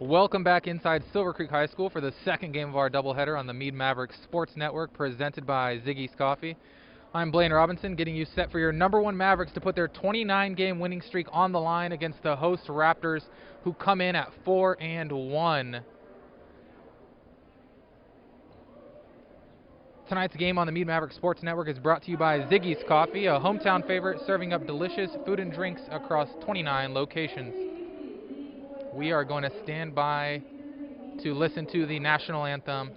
Welcome back inside Silver Creek High School for the second game of our doubleheader on the Mead Mavericks Sports Network presented by Ziggy's Coffee. I'm Blaine Robinson, getting you set for your #1 Mavericks to put their 29-game winning streak on the line against the host Raptors, who come in at 4-1. Tonight's game on the Mead Mavericks Sports Network is brought to you by Ziggy's Coffee, a hometown favorite serving up delicious food and drinks across 29 locations. We are going to stand by to listen to the national anthem.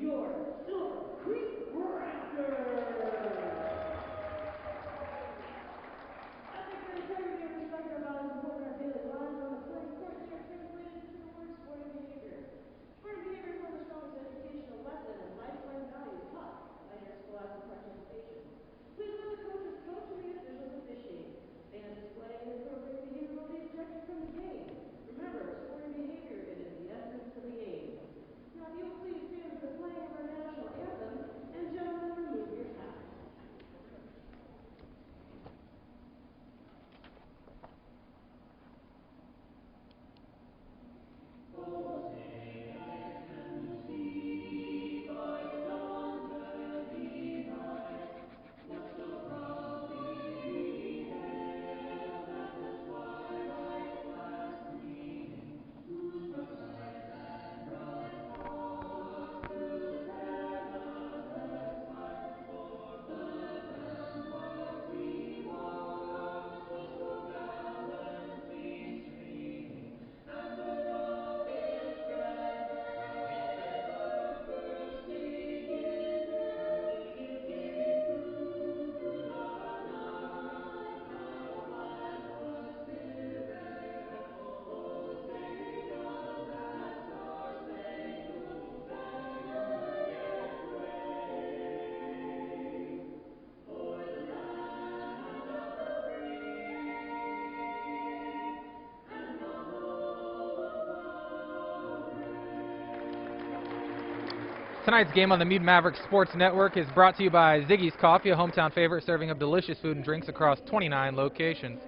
Tonight's game on the Mead Mavericks Sports Network is brought to you by Ziggy's Coffee, a hometown favorite serving up delicious food and drinks across 29 locations.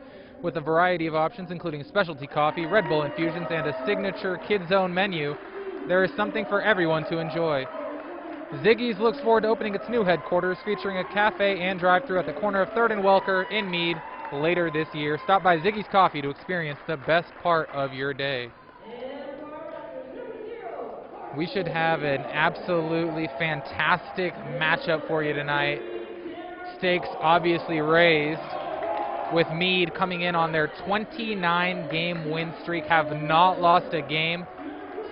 With a variety of options including specialty coffee, Red Bull infusions, and a signature Kids Zone menu, there is something for everyone to enjoy. Ziggy's looks forward to opening its new headquarters featuring a cafe and drive-thru at the corner of 3rd and Welker in Mead later this year. Stop by Ziggy's Coffee to experience the best part of your day. We should have an absolutely fantastic matchup for you tonight. Stakes obviously raised with Mead coming in on their 29-game win streak, have not lost a game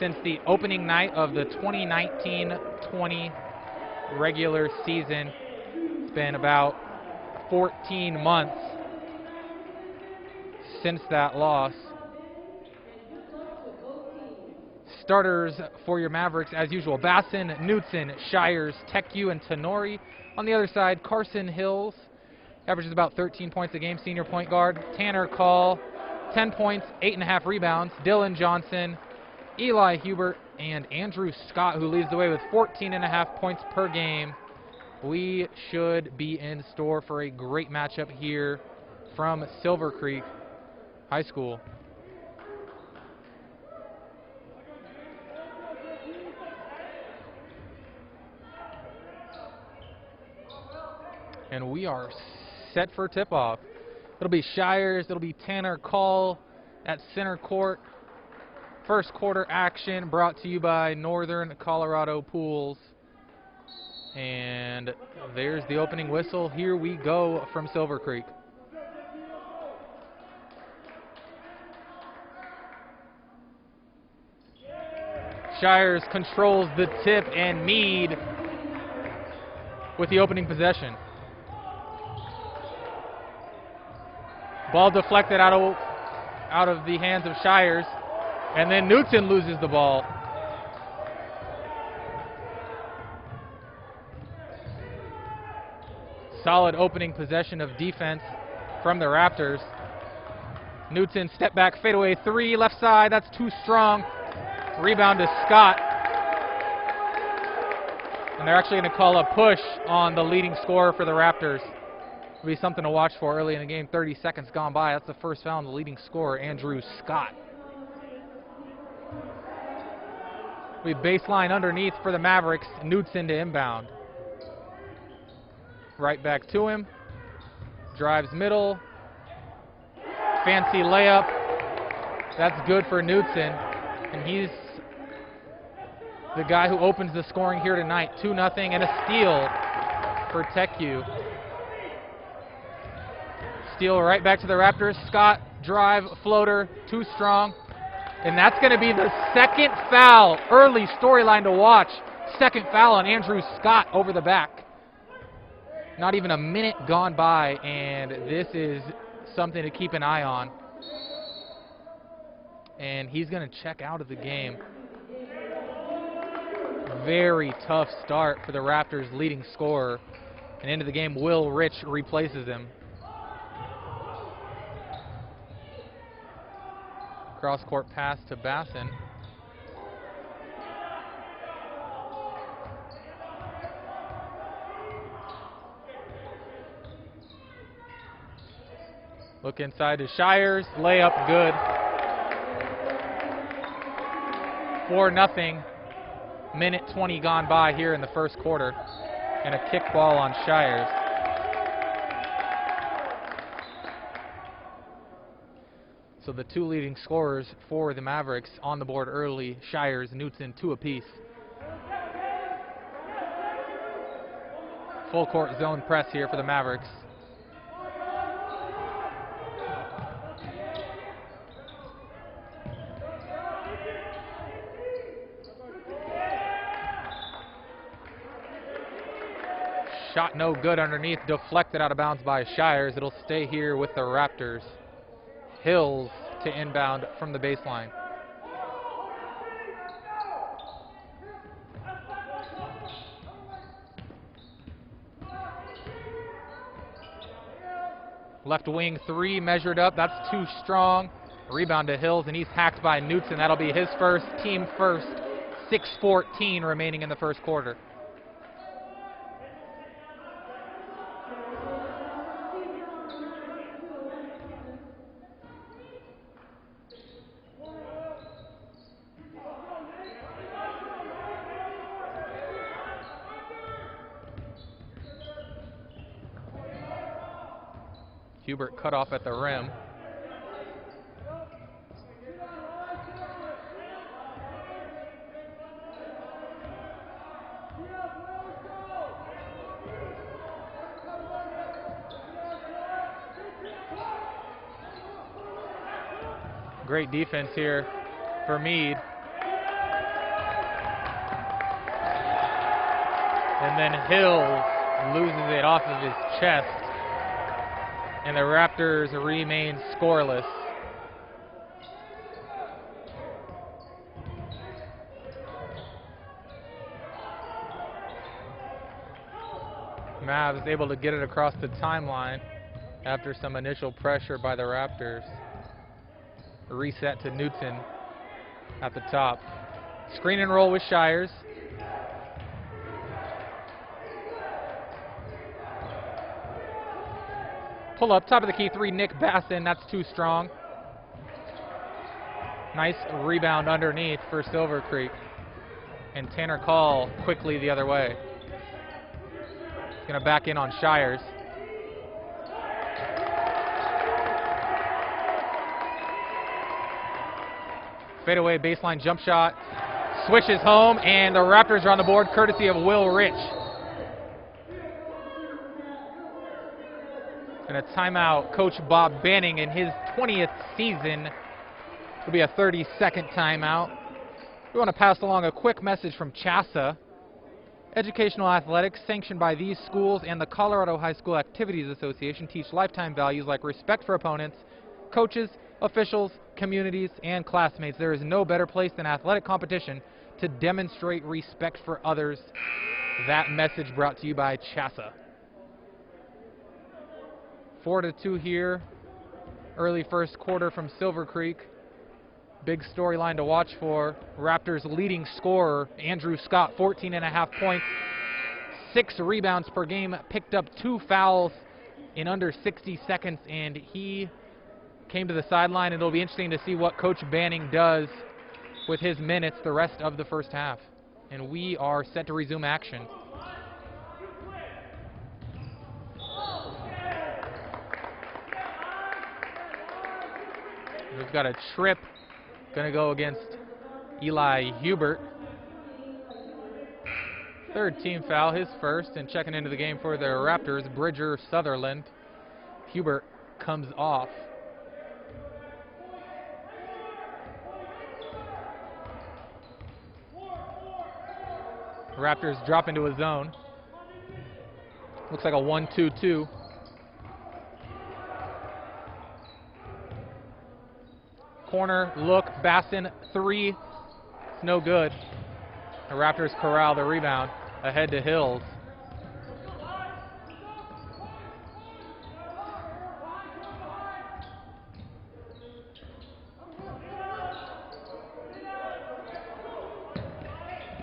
since the opening night of the 2019-20 regular season. It's been about 14 months since that loss. Starters for your Mavericks, as usual, Basson, Knutson, Shires, Teku, and Tenori. On the other side, Carson Hills, averages about 13 points a game, senior point guard. Tanner Call, 10 points, 8.5 rebounds. Dylan Johnson, Eli Hubert, and Andrew Scott, who leads the way with 14.5 points per game. We should be in store for a great matchup here from Silver Creek High School. And we are set for tip-off. It'll be Shires, it'll be Tanner Call at center court. First quarter action brought to you by Northern Colorado Pools. And there's the opening whistle. Here we go from Silver Creek. Shires controls the tip, and Mead with the opening possession. Ball deflected out of the hands of Shires, and then Knutson loses the ball. Solid opening possession of defense from the Raptors. Knutson step back fadeaway three, left side, that's too strong. Rebound to Scott. And they're actually going to call a push on the leading scorer for the Raptors. It'll be something to watch for early in the game. 30 seconds gone by. That's the first foul on the leading scorer, Andrew Scott. We baseline underneath for the Mavericks. Knudsen to inbound. Right back to him. Drives middle. Fancy layup. That's good for Knudsen. And he's the guy who opens the scoring here tonight. 2-0 and a steal for TechU. Steal right back to the Raptors. Scott, drive, floater, too strong. And that's going to be the second foul. Early storyline to watch. Second foul on Andrew Scott over the back. Not even a minute gone by, and this is something to keep an eye on. And he's going to check out of the game. Very tough start for the Raptors' leading scorer. And into the game, Will Rich replaces him. Cross-court pass to Bassin. Look inside to Shires. Layup good. 4-0. Minute 20 gone by here in the first quarter. And a kickball on Shires. So the two leading scorers for the Mavericks on the board early. Shires, Knudsen, 2 apiece. Full court zone press here for the Mavericks. Shot no good underneath, deflected out of bounds by Shires. It'll stay here with the Raptors. Hills to inbound from the baseline. Left wing 3 measured up. That's too strong. Rebound to Hills, and he's hacked by Knudsen. That'll be his first, team first. 6:14 remaining in the first quarter. Hubert cut off at the rim. Great defense here for Mead. And then Hill loses it off of his chest. And the Raptors remain scoreless. Mavs able to get it across the timeline after some initial pressure by the Raptors. Reset to Knudsen at the top. Screen and roll with Shires. Pull up, top of the key 3, Nick Bassin. That's too strong. Nice rebound underneath for Silver Creek. And Tanner Call quickly the other way. He's going to back in on Shires. Fadeaway baseline jump shot. Switches home, and the Raptors are on the board courtesy of Will Rich. And a timeout, Coach Bob Banning in his 20th season. It'll be a 30-second timeout. We want to pass along a quick message from CHASA. Educational athletics sanctioned by these schools and the Colorado High School Activities Association teach lifetime values like respect for opponents, coaches, officials, communities, and classmates. There is no better place than athletic competition to demonstrate respect for others. That message brought to you by CHASA. 4-2 here. Early first quarter from Silver Creek. Big storyline to watch for. Raptors leading scorer, Andrew Scott, 14.5 points, 6 rebounds per game, picked up 2 fouls in under 60 seconds, and he came to the sideline. It'll be interesting to see what Coach Banning does with his minutes the rest of the first half. And we are set to resume action. We've got a trip going to go against Eli Hubert. Third team foul, his first, and checking into the game for the Raptors, Bridger Sutherland. Hubert comes off. Raptors drop into a zone. Looks like a 1-2-2. Corner, look, Basson, three. It's no good. The Raptors corral the rebound. Ahead to Hills.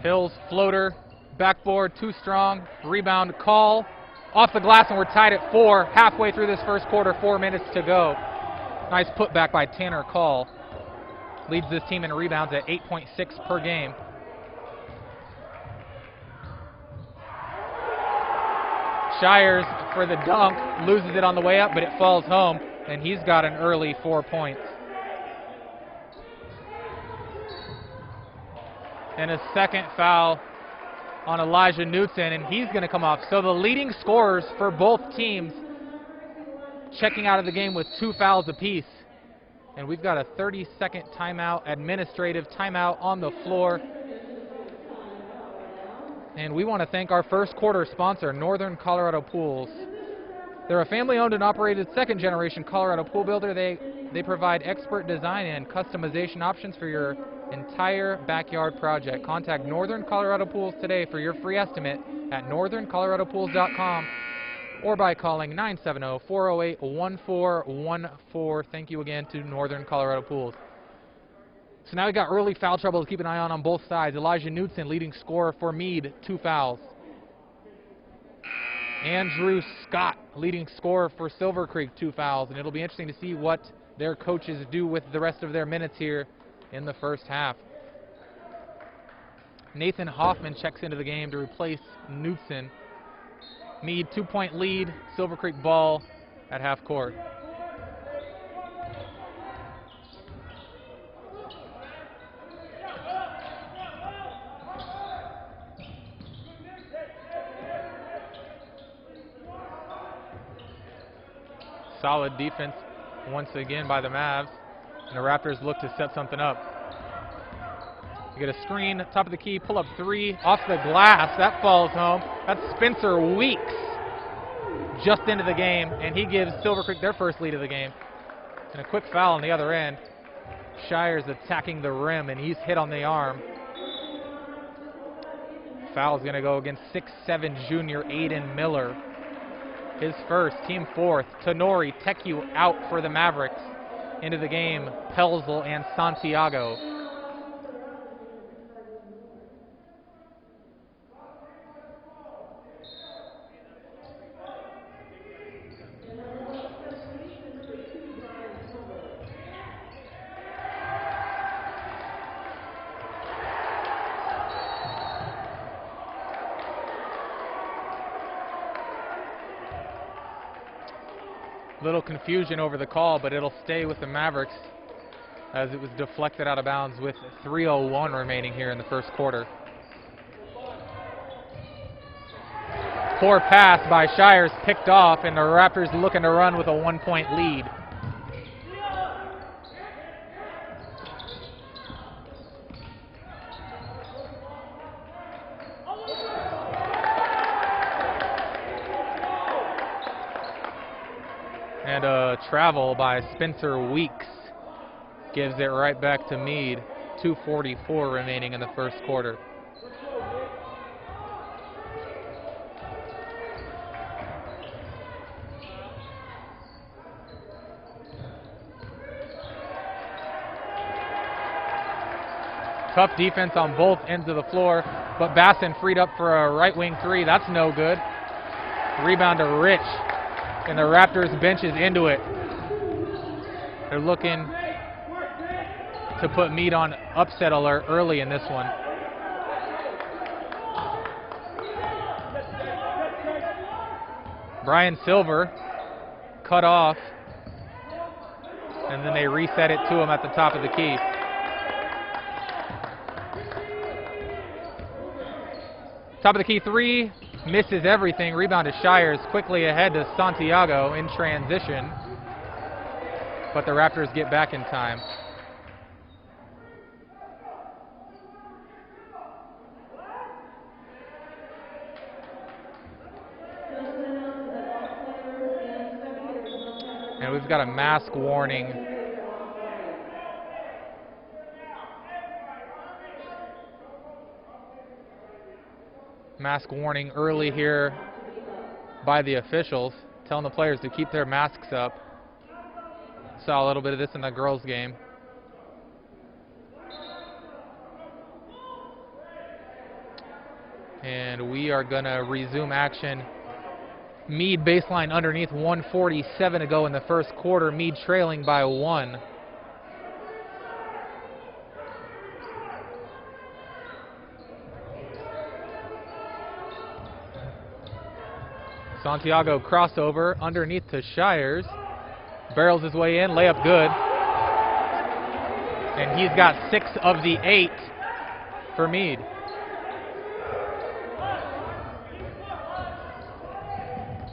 Hills, floater, backboard, too strong. Rebound call. Off the glass, and we're tied at 4. Halfway through this first quarter, 4 minutes to go. Nice putback by Tanner Call. Leads this team in rebounds at 8.6 per game. Shires for the dunk, loses it on the way up, but it falls home, and he's got an early 4 points. And a second foul on Elijah Knutson, and he's going to come off. So the leading scorers for both teams checking out of the game with 2 fouls apiece. And we've got a 30-second timeout, administrative timeout on the floor. And we want to thank our first quarter sponsor, Northern Colorado Pools. They're a family-owned and operated second-generation Colorado pool builder. They provide expert design and customization options for your entire backyard project. Contact Northern Colorado Pools today for your free estimate at northerncoloradopools.com or by calling 970-408-1414. Thank you again to Northern Colorado Pools. So now we've got early foul trouble to keep an eye on both sides. Elijah Knutson, leading scorer for Mead, 2 fouls. Andrew Scott, leading scorer for Silver Creek, 2 fouls. And it'll be interesting to see what their coaches do with the rest of their minutes here in the first half. Nathan Hoffman checks into the game to replace Knutson. Mead, 2-point lead, Silver Creek ball at half court. Solid defense once again by the Mavs, and the Raptors look to set something up. You get a screen, top of the key, pull up 3, off the glass, that falls home. That's Spencer Weeks just into the game, and he gives Silver Creek their first lead of the game. And a quick foul on the other end. Shires attacking the rim, and he's hit on the arm. Foul's going to go against 6'7" junior Aiden Miller. His first, team 4th. Tenori Teku out for the Mavericks. Into the game, Pelzel and Santiago. Little confusion over the call, but it'll stay with the Mavericks as it was deflected out of bounds with 3:01 remaining here in the first quarter. Poor pass by Shires, picked off, and the Raptors looking to run with a 1-point lead. And a travel by Spencer Weeks gives it right back to Mead. 2:44 remaining in the first quarter. Tough defense on both ends of the floor, but Basson freed up for a right wing 3. That's no good. Rebound to Rich. And the Raptors bench is into it. They're looking to put Mead on upset alert early in this one. Brian Silver cut off, and then they reset it to him at the top of the key. Top of the key three, misses everything. Rebound to Shires, quickly ahead to Santiago in transition, but the Raptors get back in time. And we've got a mask warning. Mask warning early here by the officials, telling the players to keep their masks up. Saw a little bit of this in the girls' game. And we are going to resume action. Mead baseline underneath, 1:47 to go in the first quarter. Mead trailing by 1. Santiago crossover underneath to Shires. Barrels his way in, layup good. And he's got 6 of the 8 for Mead.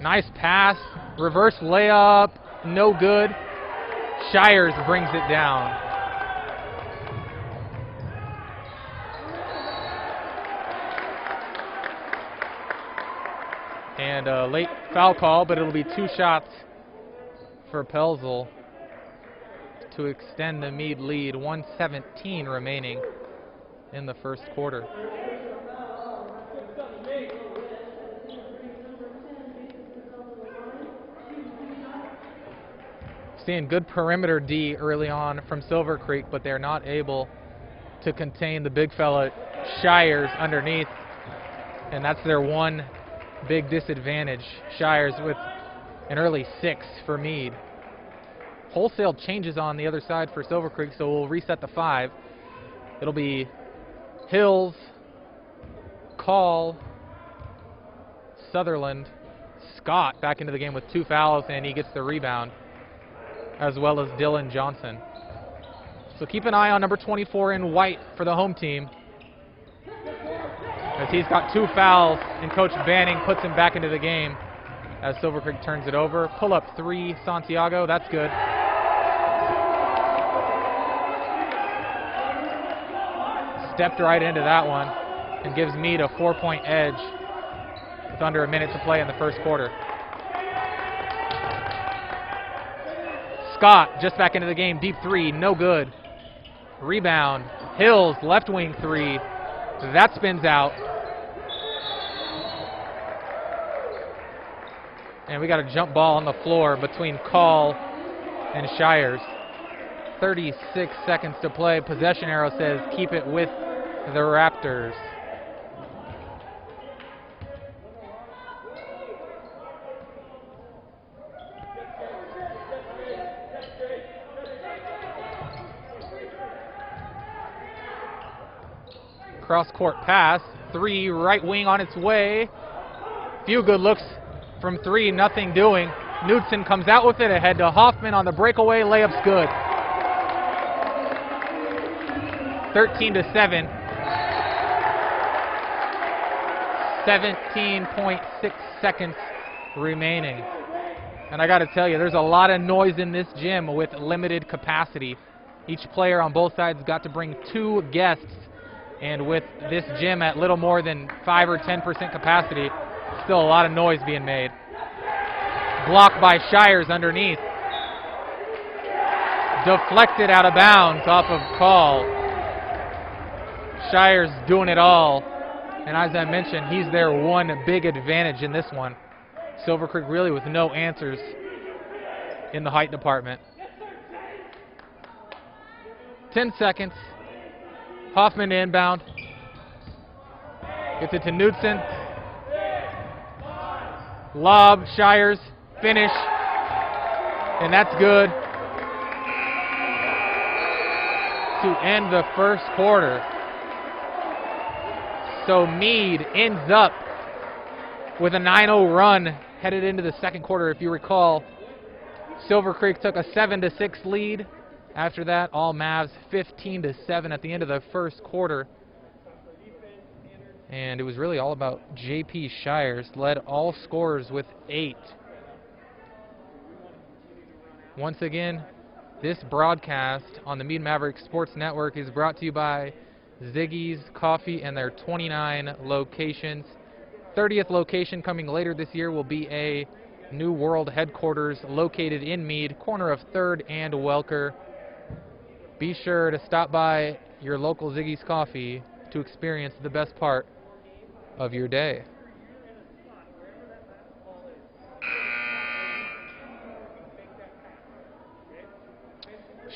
Nice pass, reverse layup, no good. Shires brings it down. And a late foul call, but it'll be 2 shots for Pelzel to extend the Mead lead. 1:17 remaining in the first quarter. Seeing good perimeter D early on from Silver Creek, but they're not able to contain the big fella Shires underneath, and that's their one big disadvantage. Shires with an early 6 for Mead. Wholesale changes on the other side for Silver Creek, so we'll reset the 5. It'll be Hills, Call, Sutherland, Scott back into the game with 2 fouls, and he gets the rebound, as well as Dylan Johnson. So keep an eye on number 24 in white for the home team, as he's got 2 fouls, and Coach Banning puts him back into the game as Silver Creek turns it over. Pull up 3, Santiago, that's good. Stepped right into that one and gives Mead a 4-point edge with under a minute to play in the first quarter. Scott just back into the game, deep 3, no good. Rebound, Hills, left wing 3, that spins out. And we got a jump ball on the floor between Call and Shires. 36 seconds to play. Possession arrow says keep it with the Raptors. Cross-court pass, 3, right wing on its way. Few good looks from 3, nothing doing. Knudsen comes out with it ahead to Hoffman on the breakaway, layup's good. 13-7. 17.6 seconds remaining. And I got to tell you, there's a lot of noise in this gym with limited capacity. Each player on both sides got to bring 2 guests. And with this gym at little more than 5 or 10% capacity, still a lot of noise being made. Blocked by Shires underneath. Deflected out of bounds off of Call. Shires doing it all. And as I mentioned, he's their one big advantage in this one. Silver Creek really with no answers in the height department. 10 seconds. Hoffman inbound. Gets it to Knudsen. Lob, Shires, finish. And that's good. to end the first quarter. So Mead ends up with a 9-0 run headed into the second quarter. If you recall, Silver Creek took a 7-6 lead. After that, all Mavs 15-7 at the end of the first quarter. And it was really all about J.P. Shires, led all scorers with 8. Once again, this broadcast on the Mead Mavericks Sports Network is brought to you by Ziggy's Coffee and their 29 locations. 30th location coming later this year will be a new world headquarters located in Mead, corner of 3rd and Welker. Be sure to stop by your local Ziggy's Coffee to experience the best part of your day.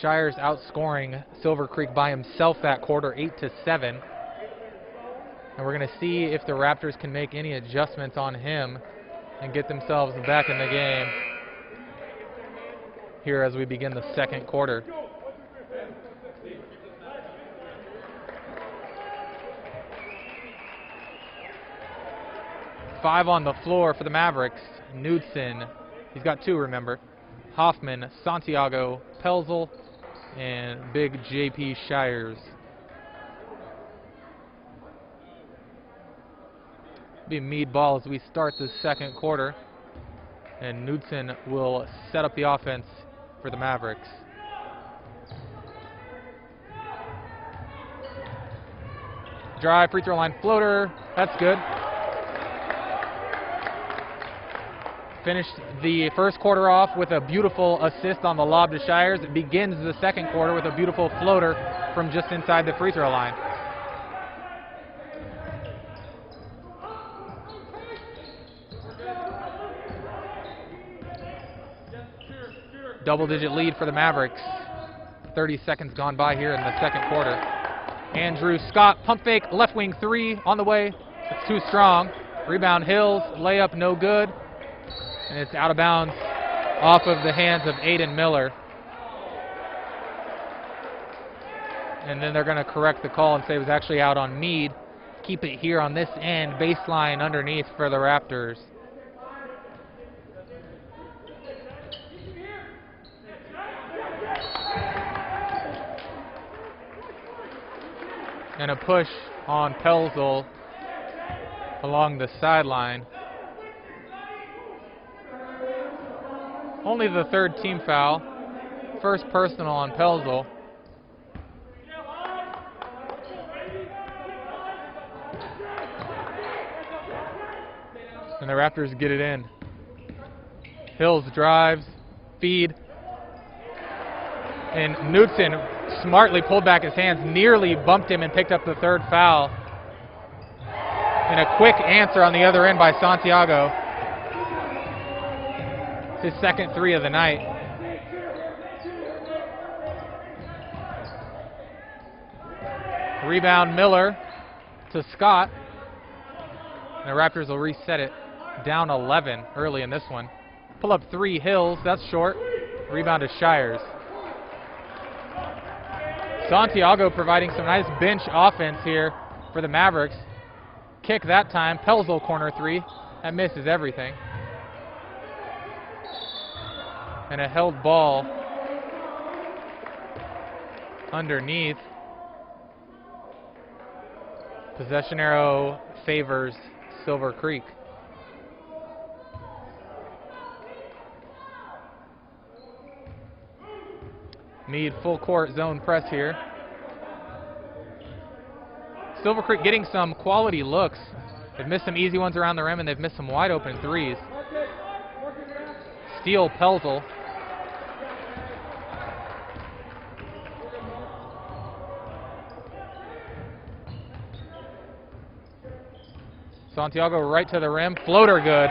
Shires outscoring Silver Creek by himself that quarter, 8-7. And we're going to see if the Raptors can make any adjustments on him and get themselves back in the game here as we begin the second quarter. Five on the floor for the Mavericks. Knudsen, he's got 2, remember. Hoffman, Santiago, Pelzel, and big J.P. Shires. Be Mead ball as we start the second quarter. And Knudsen will set up the offense for the Mavericks. Drive, free throw line floater. That's good. Finished the first quarter off with a beautiful assist on the lob to Shires. It begins the second quarter with a beautiful floater from just inside the free throw line. Double-digit lead for the Mavericks. 30 seconds gone by here in the second quarter. Andrew Scott, pump fake, left wing 3 on the way. It's too strong. Rebound Hills, layup no good. And it's out of bounds off of the hands of Aiden Miller. And then they're going to correct the call and say it was actually out on Mead. Keep it here on this end, baseline underneath for the Raptors. And a push on Pelzel along the sideline. Only the 3rd team foul. First personal on Pelzel. And the Raptors get it in. Hills drives, feed. And Knudsen smartly pulled back his hands, nearly bumped him and picked up the 3rd foul. And a quick answer on the other end by Santiago. His second 3 of the night. Rebound Miller to Scott. And the Raptors will reset it. Down 11 early in this one. Pull up 3 Hills, that's short. Rebound to Shires. Santiago providing some nice bench offense here for the Mavericks. Kick that time, Pelzel corner 3. That misses everything. And a held ball underneath. Possession arrow favors Silver Creek. Mead full court zone press here. Silver Creek getting some quality looks. They've missed some easy ones around the rim and they've missed some wide open 3s. Steal Pelzel. Santiago right to the rim. Floater good.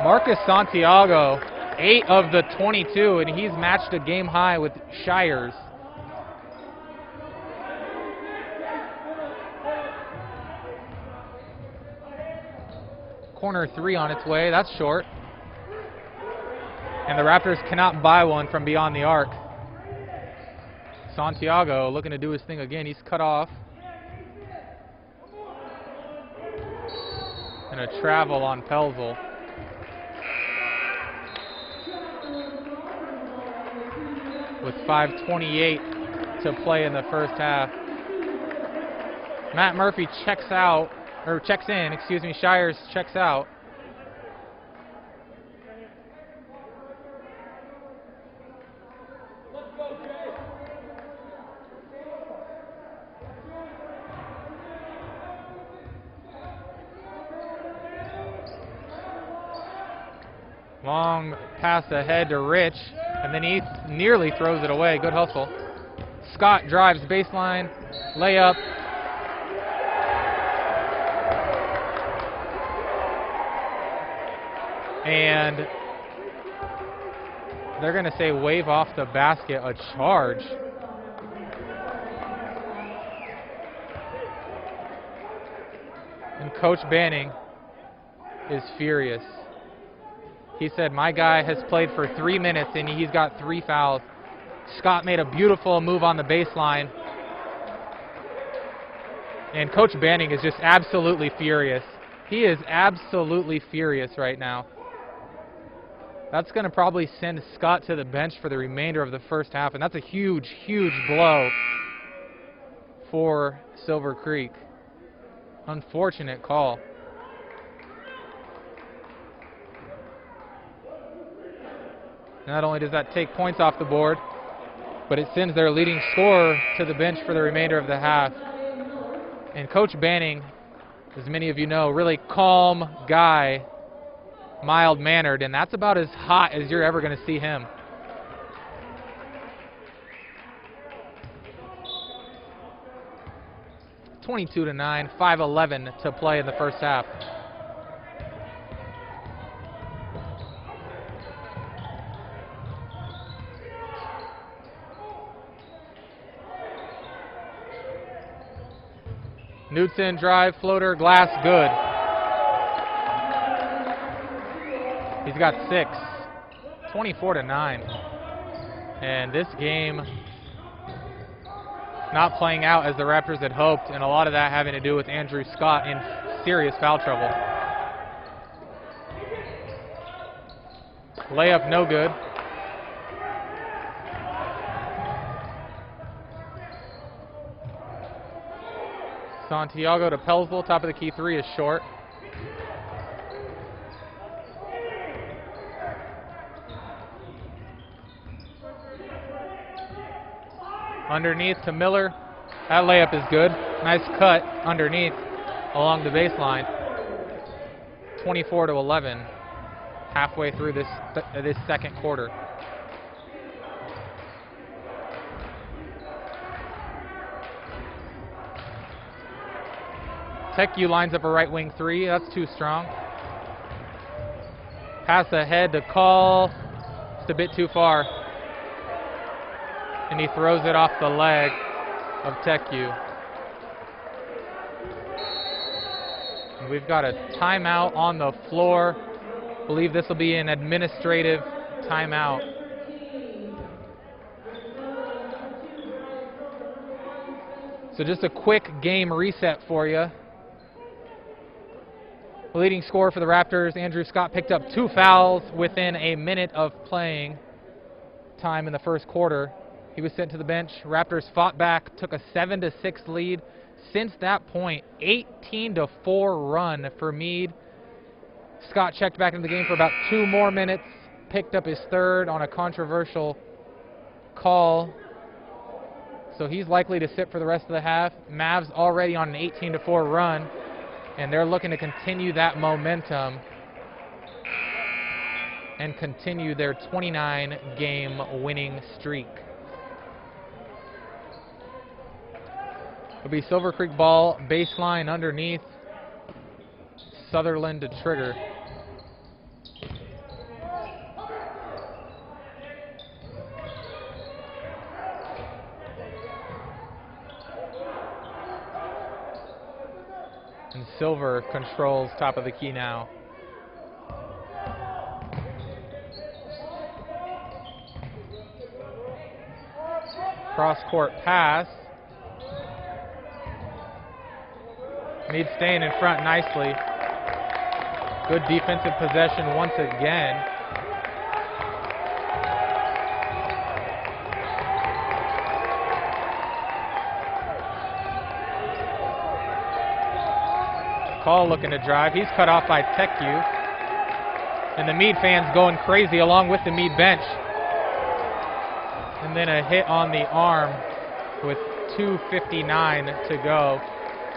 Marcus Santiago, 8 of the 22, and he's matched a game high with Shires. Corner 3 on its way. That's short. And the Raptors cannot buy one from beyond the arc. Santiago looking to do his thing again. He's cut off. And a travel on Pelzel. With 5:28 to play in the first half. Matt Murphy checks in, excuse me. Shires checks out. Long pass ahead to Rich, and then he nearly throws it away. Good hustle. Scott drives baseline, layup. And they're going to say wave off the basket, a charge. And Coach Banning is furious. He said, my guy has played for 3 minutes and he's got 3 fouls. Scott made a beautiful move on the baseline. And Coach Banning is just absolutely furious. He is absolutely furious right now. That's going to probably send Scott to the bench for the remainder of the first half, and that's a huge, huge blow for Silver Creek. Unfortunate call. Not only does that take points off the board, but it sends their leading scorer to the bench for the remainder of the half. And Coach Banning, as many of you know, really calm guy, mild-mannered, and that's about as hot as you're ever going to see him. (22-9), 5:11 to play in the first half. Knudsen drive, floater, glass, good. He's got 6, 24-9. And this game not playing out as the Raptors had hoped, and a lot of that having to do with Andrew Scott in serious foul trouble. Layup no good. Santiago to Pelzel, top of the key 3 is short. Underneath to Miller. That layup is good. Nice cut underneath along the baseline. 24-11, halfway through this second quarter. TechU lines up a right wing 3. That's too strong. Pass ahead to Call. Just a bit too far. And he throws it off the leg of TechU. And we've got a timeout on the floor. I believe this will be an administrative timeout. So just a quick game reset for you. The leading scorer for the Raptors, Andrew Scott, picked up 2 fouls within a minute of playing time in the first quarter. He was sent to the bench. Raptors fought back, took a 7-6 lead. Since that point, 18-4 run for Mead. Scott checked back into the game for about 2 more minutes, picked up his 3rd on a controversial call. So he's likely to sit for the rest of the half. Mavs already on an 18-4 run, and they're looking to continue that momentum and continue their 29-game winning streak. It'll be Silver Creek ball, baseline underneath. Sutherland to trigger. And Silver controls top of the key now. Cross-court pass. Mead staying in front nicely. Good defensive possession once again. Call looking to drive. He's cut off by TechU. And the Mead fans going crazy along with the Mead bench. And then a hit on the arm with 2:59 to go.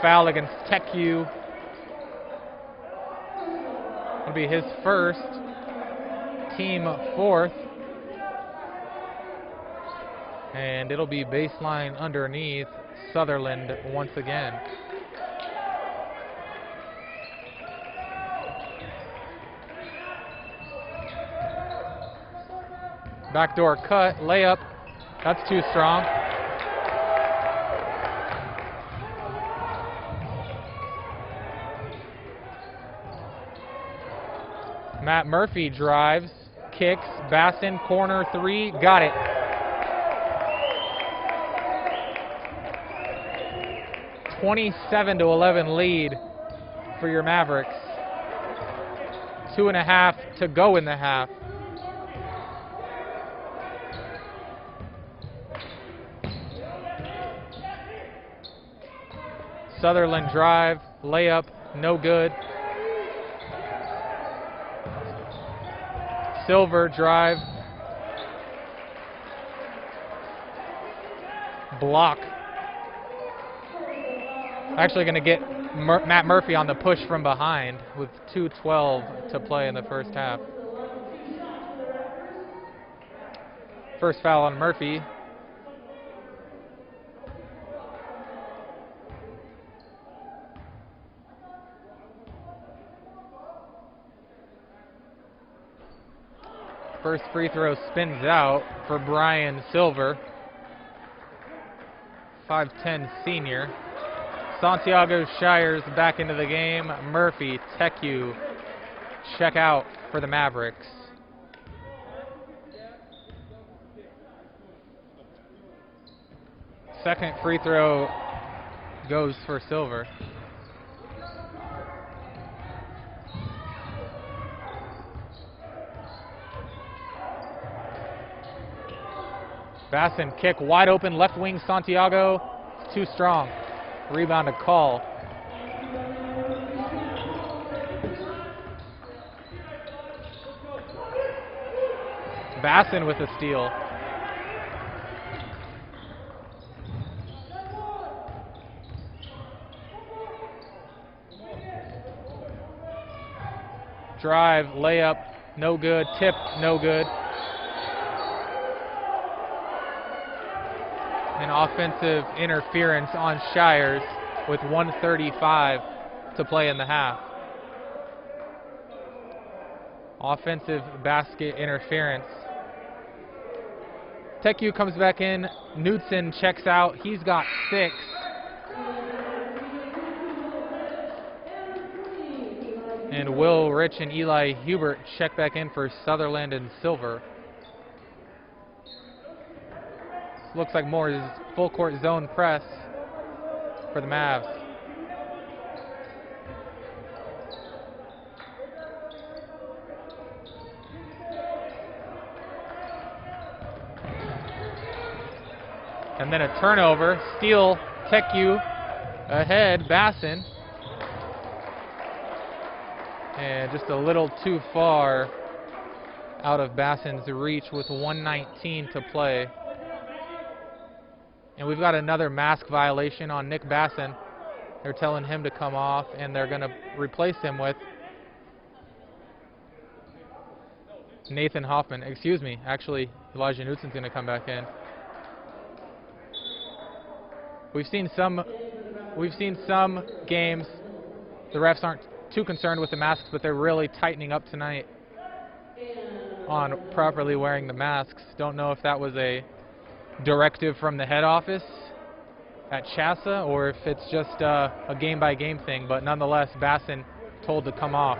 Foul against TechU. It'll be his first, team fourth. And it'll be baseline underneath Sutherland once again. Backdoor cut, layup. That's too strong. Matt Murphy drives, kicks, Bassin, corner three, got it. (27-11) lead for your Mavericks. 2.5 to go in the half. Sutherland drive, layup, no good. Silver drive, block. Actually going to get Matt Murphy on the push from behind with 2:12 to play in the first half. First foul on Murphy. First free throw spins out for Brian Silver, 5'10" senior. Santiago Shires back into the game. Murphy, TechU, check out for the Mavericks. Second free throw goes for Silver. Bassin kick wide open, left wing Santiago, too strong. Rebound to Call. Bassin with a steal. Drive, layup, no good. Tip, no good. An offensive interference on Shires with 1:35 to play in the half. Offensive basket interference. TechU comes back in. Knudsen checks out. He's got 6. And Will Rich and Eli Hubert check back in for Sutherland and Silver. Looks like more is full court zone press for the Mavs. And then a turnover, steal, TechU ahead, Bassin. And just a little too far out of Bassin's reach with 1:19 to play. And we've got another mask violation on Nick Bassin. They're telling him to come off, and they're going to replace him with Nathan Hoffman. Excuse me, actually, Elijah Knudsen's going to come back in. We've seen some games. The refs aren't too concerned with the masks, but they're really tightening up tonight on properly wearing the masks. Don't know if that was a directive from the head office at CHSAA or if it's just a game-by-game thing, but nonetheless, Bassin told to come off.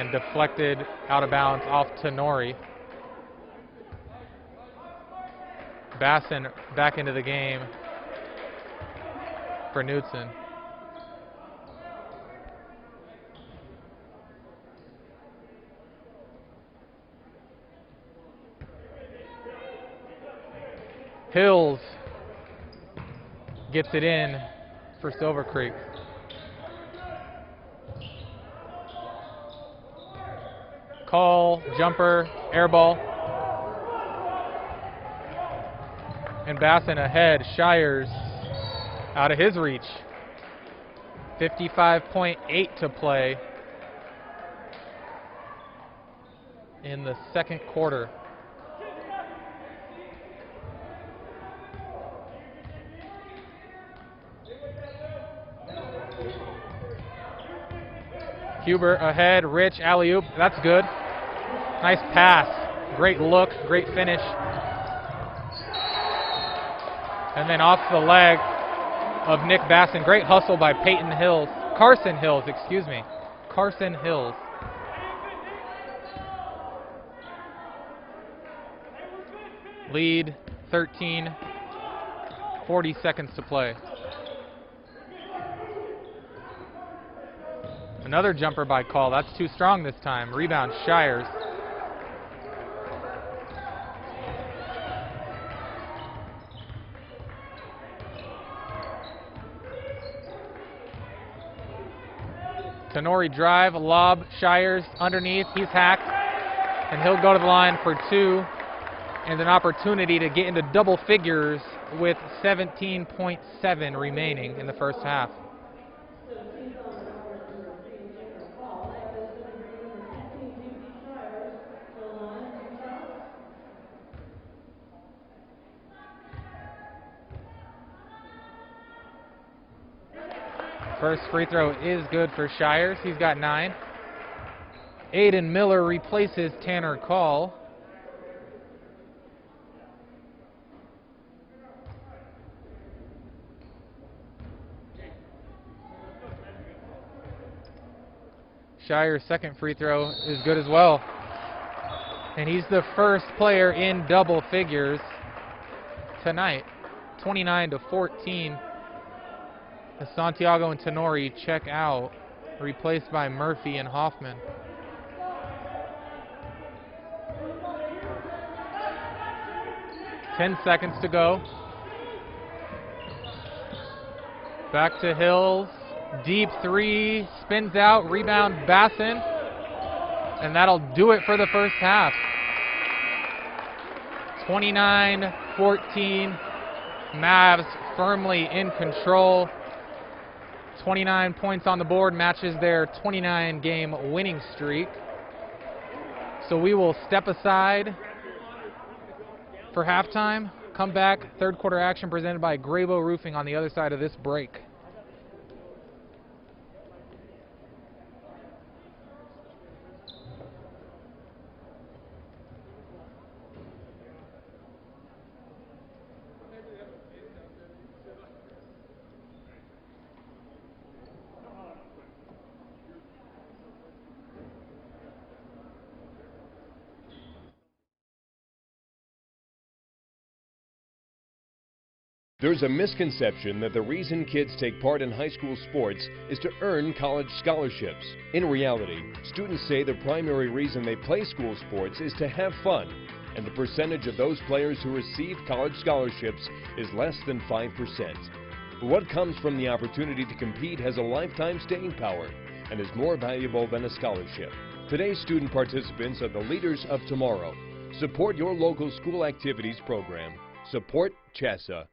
and deflected out of bounds off Tenori. Bassin back into the game for Knudsen. Hills gets it in for Silver Creek. Call, jumper, air ball. And Bassin ahead. Shires out of his reach. 55.8 to play in the second quarter. Huber ahead, Rich, alley-oop, that's good. Nice pass, great look, great finish. And then off the leg of Nick Bassin, great hustle by Carson Hills. Lead 13, 40 seconds to play. Another jumper by Call. That's too strong this time. Rebound, Shires. Tenori drive, lob, Shires underneath. He's hacked. And he'll go to the line for two. And an opportunity to get into double figures with 17.7 remaining in the first half. First free throw is good for Shires. He's got 9. Aiden Miller replaces Tanner Call. Shires' second free throw is good as well. And he's the first player in double figures tonight. 29-14. As Santiago and Tenori check out, replaced by Murphy and Hoffman. Ten seconds to go. Back to Hills. Deep three, spins out, rebound Bassin. And that'll do it for the first half. 29-14. Mavs firmly in control. 29 points on the board, matches their 29-game winning streak. So we will step aside for halftime. Come back, third quarter action presented by Grabo Roofing on the other side of this break. There's a misconception that the reason kids take part in high school sports is to earn college scholarships. In reality, students say the primary reason they play school sports is to have fun, and the percentage of those players who receive college scholarships is less than 5%. But what comes from the opportunity to compete has a lifetime staying power and is more valuable than a scholarship. Today's student participants are the leaders of tomorrow. Support your local school activities program. Support CHSA.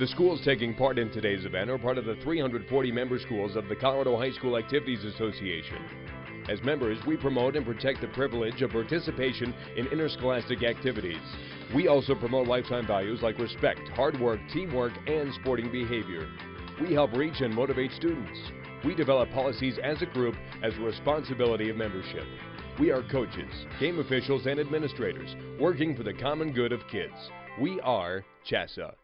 The schools taking part in today's event are part of the 340 member schools of the Colorado High School Activities Association. As members, we promote and protect the privilege of participation in interscholastic activities. We also promote lifetime values like respect, hard work, teamwork, and sporting behavior. We help reach and motivate students. We develop policies as a group as a responsibility of membership. We are coaches, game officials, and administrators working for the common good of kids. We are CHASA.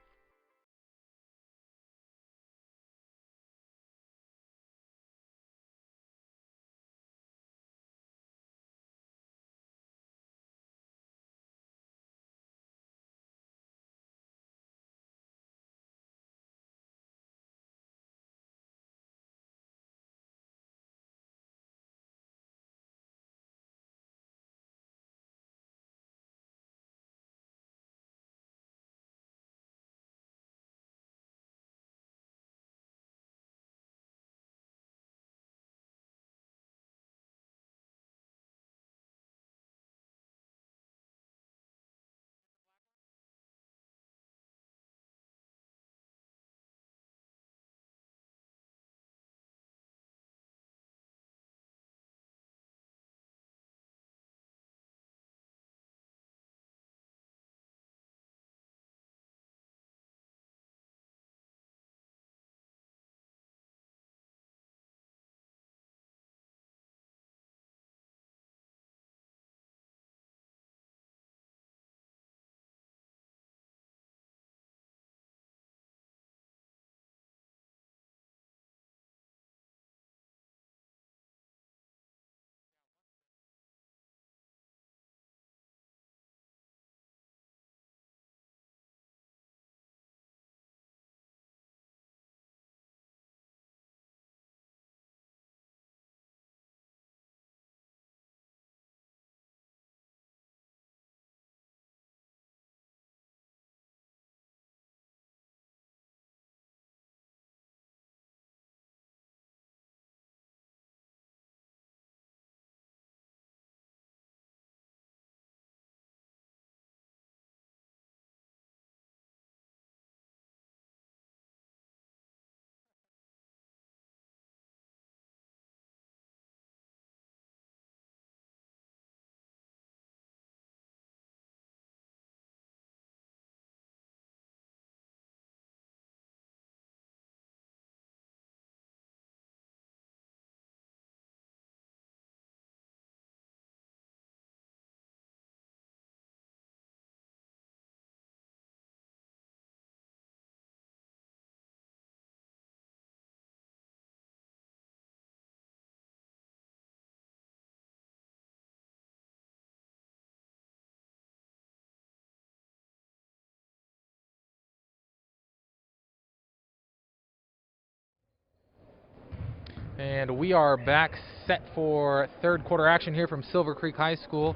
And we are back set for third quarter action here from Silver Creek High School.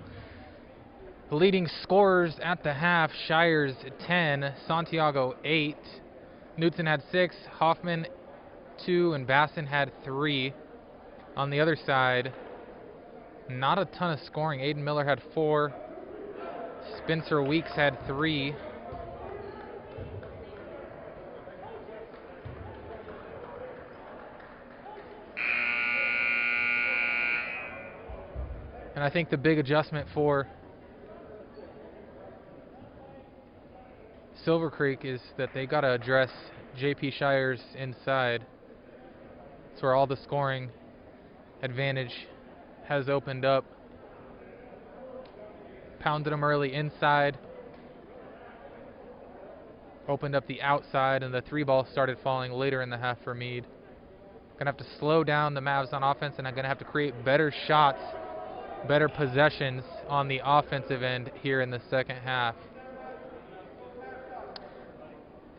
The leading scorers at the half: Shires 10, Santiago 8, Knutson had 6, Hoffman 2, and Basson had 3. On the other side, not a ton of scoring. Aiden Miller had 4, Spencer Weeks had 3. And I think the big adjustment for Silver Creek is that they got to address JP Shires inside. That's where all the scoring advantage has opened up. Pounded them early inside, opened up the outside, and the 3-ball started falling later in the half for Mead. Gonna have to slow down the Mavs on offense, and I'm gonna have to create better shots, better possessions on the offensive end here in the second half.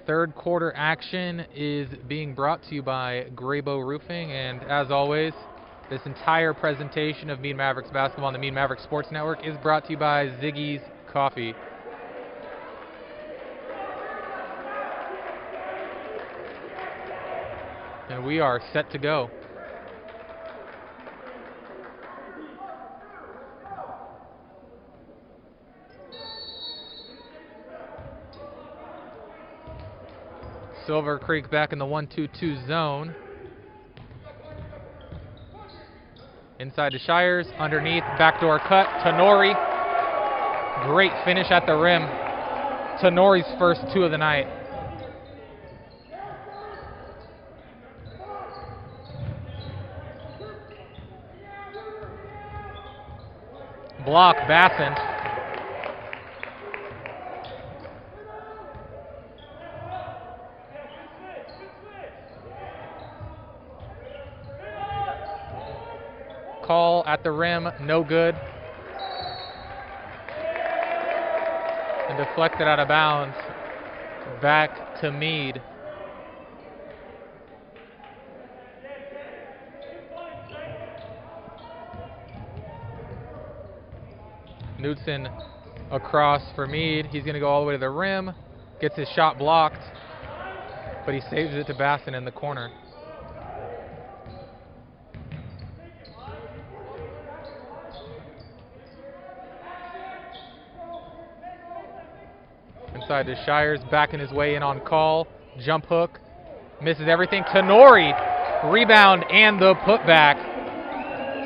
Third quarter action is being brought to you by Graybo Roofing, and as always, this entire presentation of Mead Mavericks basketball on the Mead Mavericks Sports Network is brought to you by Ziggy's Coffee. And we are set to go. Silver Creek back in the 1-2-2 zone. Inside to Shires, underneath, backdoor cut, Tenori. Great finish at the rim. Tenori's first 2 of the night. Block, Bassin. Call at the rim, no good. And deflected out of bounds. Back to Mead. Knudsen across for Mead. He's going to go all the way to the rim. Gets his shot blocked. But he saves it to Bassin in the corner. Inside to Shires, backing his way in on call. Jump hook. Misses everything. Tenori, rebound and the putback.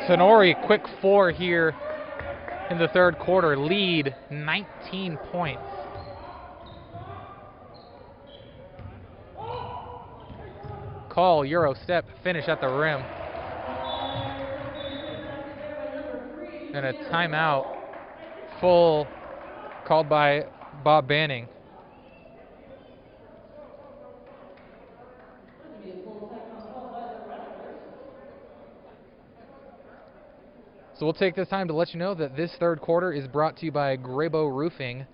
Tenori, quick 4 here in the third quarter. Lead 19 points. Call, Euro step, finish at the rim. And a timeout, full, called by Bob Banning. So we'll take this time to let you know that this third quarter is brought to you by Grabo Roofing.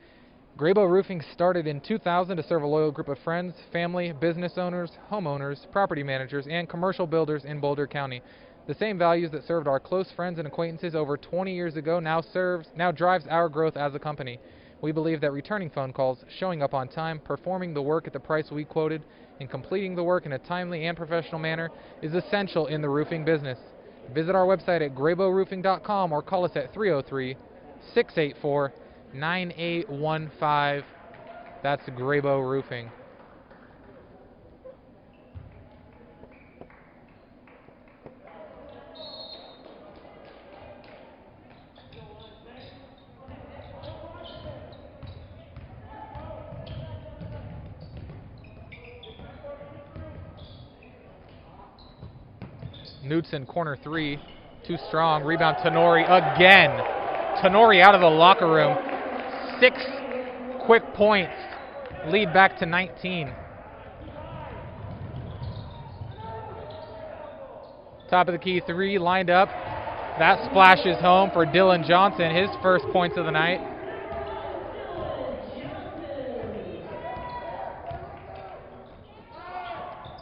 Grabo Roofing started in 2000 to serve a loyal group of friends, family, business owners, homeowners, property managers, and commercial builders in Boulder County. The same values that served our close friends and acquaintances over 20 years ago now drives our growth as a company. We believe that returning phone calls, showing up on time, performing the work at the price we quoted, and completing the work in a timely and professional manner is essential in the roofing business. Visit our website at graboroofing.com or call us at 303-684-9815. That's Grabo Roofing. Knudsen, corner 3, too strong. Rebound, Tenori again. Tenori out of the locker room. 6 quick points. Lead back to 19. Top of the key 3 lined up. That splashes home for Dylan Johnson, his first points of the night.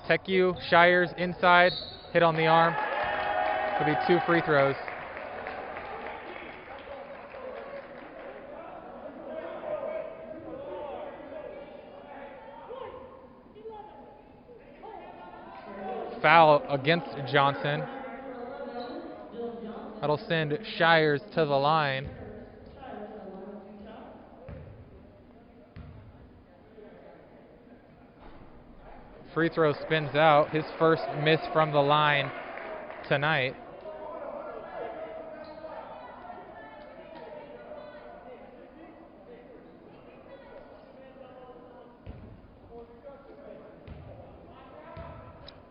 Teku, Shires inside. Hit on the arm. It'll be 2 free throws. Foul against Johnson. That'll send Shires to the line. Free throw spins out. His first miss from the line tonight.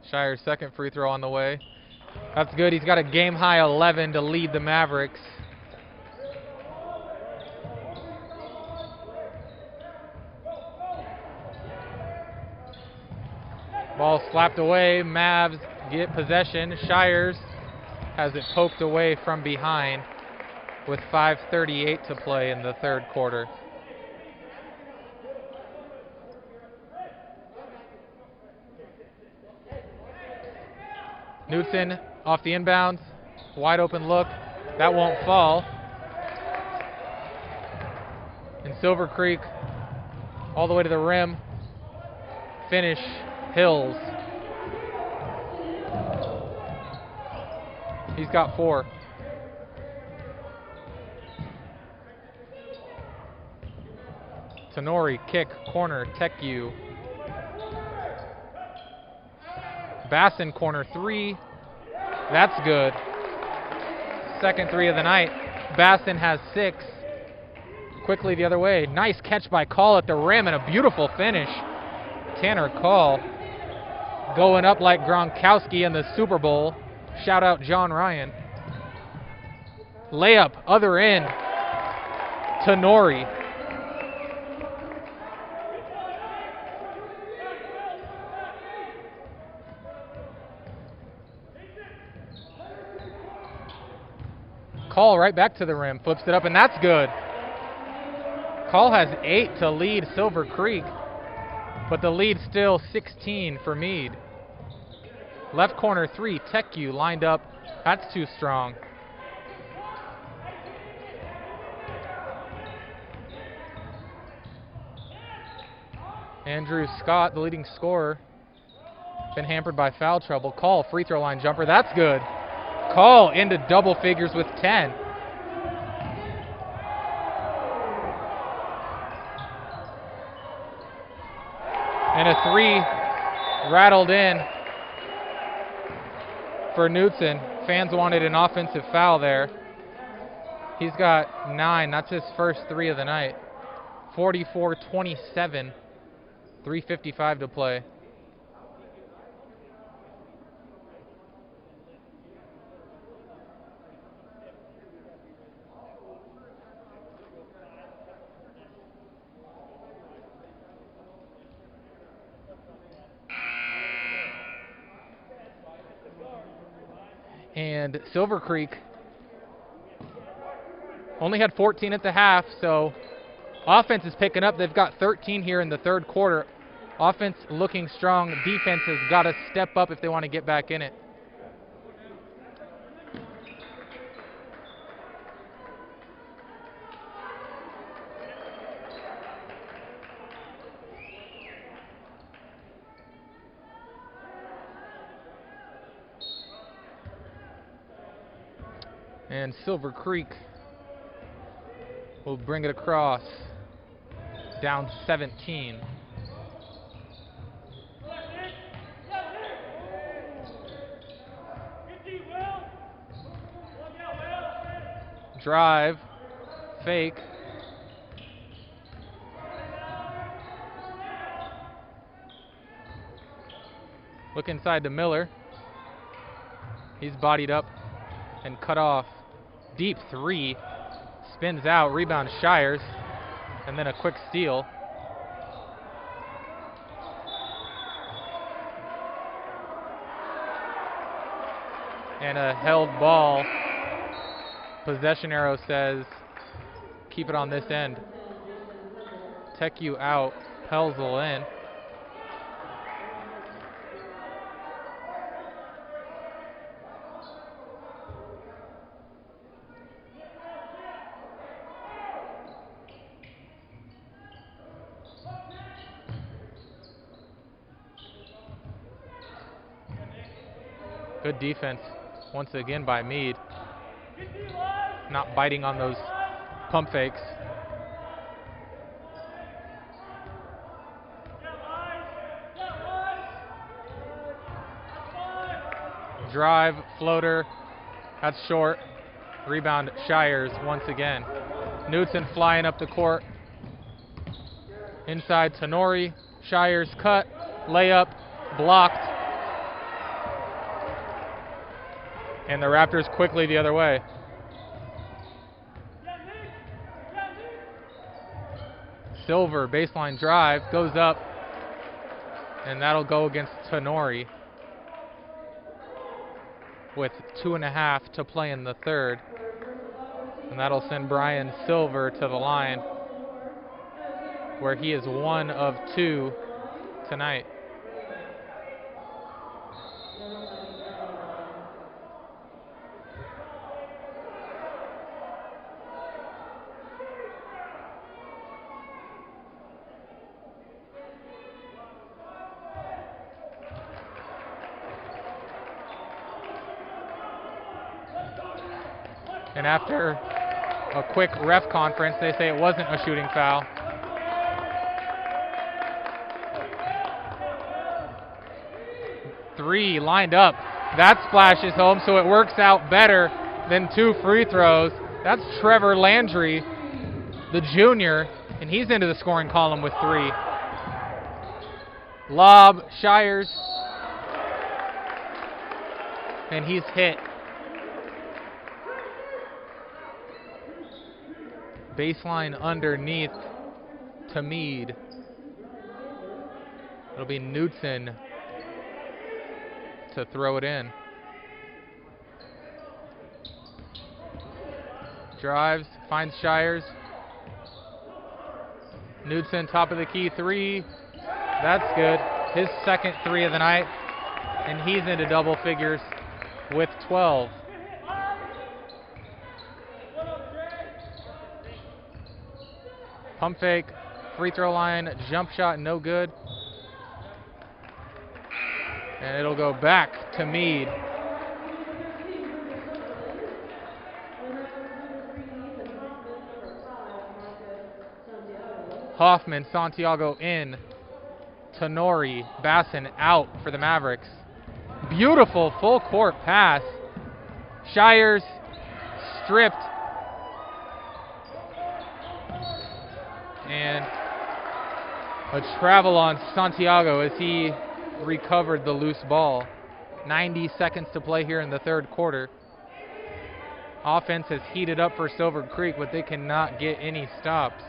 Shire's second free throw on the way. That's good. He's got a game-high 11 to lead the Mavericks. Ball slapped away. Mavs get possession. Shires has it poked away from behind with 5:38 to play in the third quarter. Knudsen off the inbounds. Wide open look. That won't fall. And Silver Creek all the way to the rim. Finish. Hills. He's got 4. Tenori, kick, corner, Teku. Bassin corner three. That's good. Second three of the night. Bassin has 6. Quickly the other way. Nice catch by Call at the rim and a beautiful finish. Tanner Call going up like Gronkowski in the Super Bowl. Shout out John Ryan. Layup, other end. Tenori. Call right back to the rim, flips it up, and that's good. Call has 8 to lead Silver Creek, but the lead still 16 for Mead. Left corner 3, TechU lined up. That's too strong. Andrew Scott, the leading scorer, been hampered by foul trouble. Call, free throw line jumper, that's good. Call into double figures with 10. And a 3 rattled in for Knutson. Fans wanted an offensive foul there. He's got 9. That's his first 3 of the night. 44-27. 3:55 to play. And Silver Creek only had 14 at the half, so offense is picking up. They've got 13 here in the third quarter. Offense looking strong. Defense has got to step up if they want to get back in it. And Silver Creek will bring it across, down 17. Drive, fake. Look inside to Miller. He's bodied up and cut off. Deep 3, spins out, rebound Shires, and then a quick steal. And a held ball. Possession arrow says keep it on this end. TechU out, Pelzel in. Good defense once again by Mead. Not biting on those pump fakes. Drive, floater, that's short. Rebound Shires once again. Knutson flying up the court. Inside Tenori, Shires cut, layup, blocked. And the Raptors quickly the other way. Silver, baseline drive, goes up, and that'll go against Tenori with 2.5 to play in the third. And that'll send Brian Silver to the line, where he is 1 of 2 tonight. And after a quick ref conference, they say it wasn't a shooting foul. three lined up. That splashes home, so it works out better than 2 free throws. That's Trevor Landry, the junior, and he's into the scoring column with 3. Lob, Shires, and he's hit. Baseline underneath to Mead. It'll be Knudsen to throw it in. Drives, finds Shires. Knudsen, top of the key, 3. That's good. His second 3 of the night, and he's into double figures with 12. Pump fake, free throw line, jump shot, no good. And it'll go back to Mead. Hoffman, Santiago in. Tenori, Bassin out for the Mavericks. Beautiful full court pass. Shires stripped. And a travel on Santiago as he recovered the loose ball. 90 seconds to play here in the third quarter. Offense has heated up for Silver Creek, but they cannot get any stops.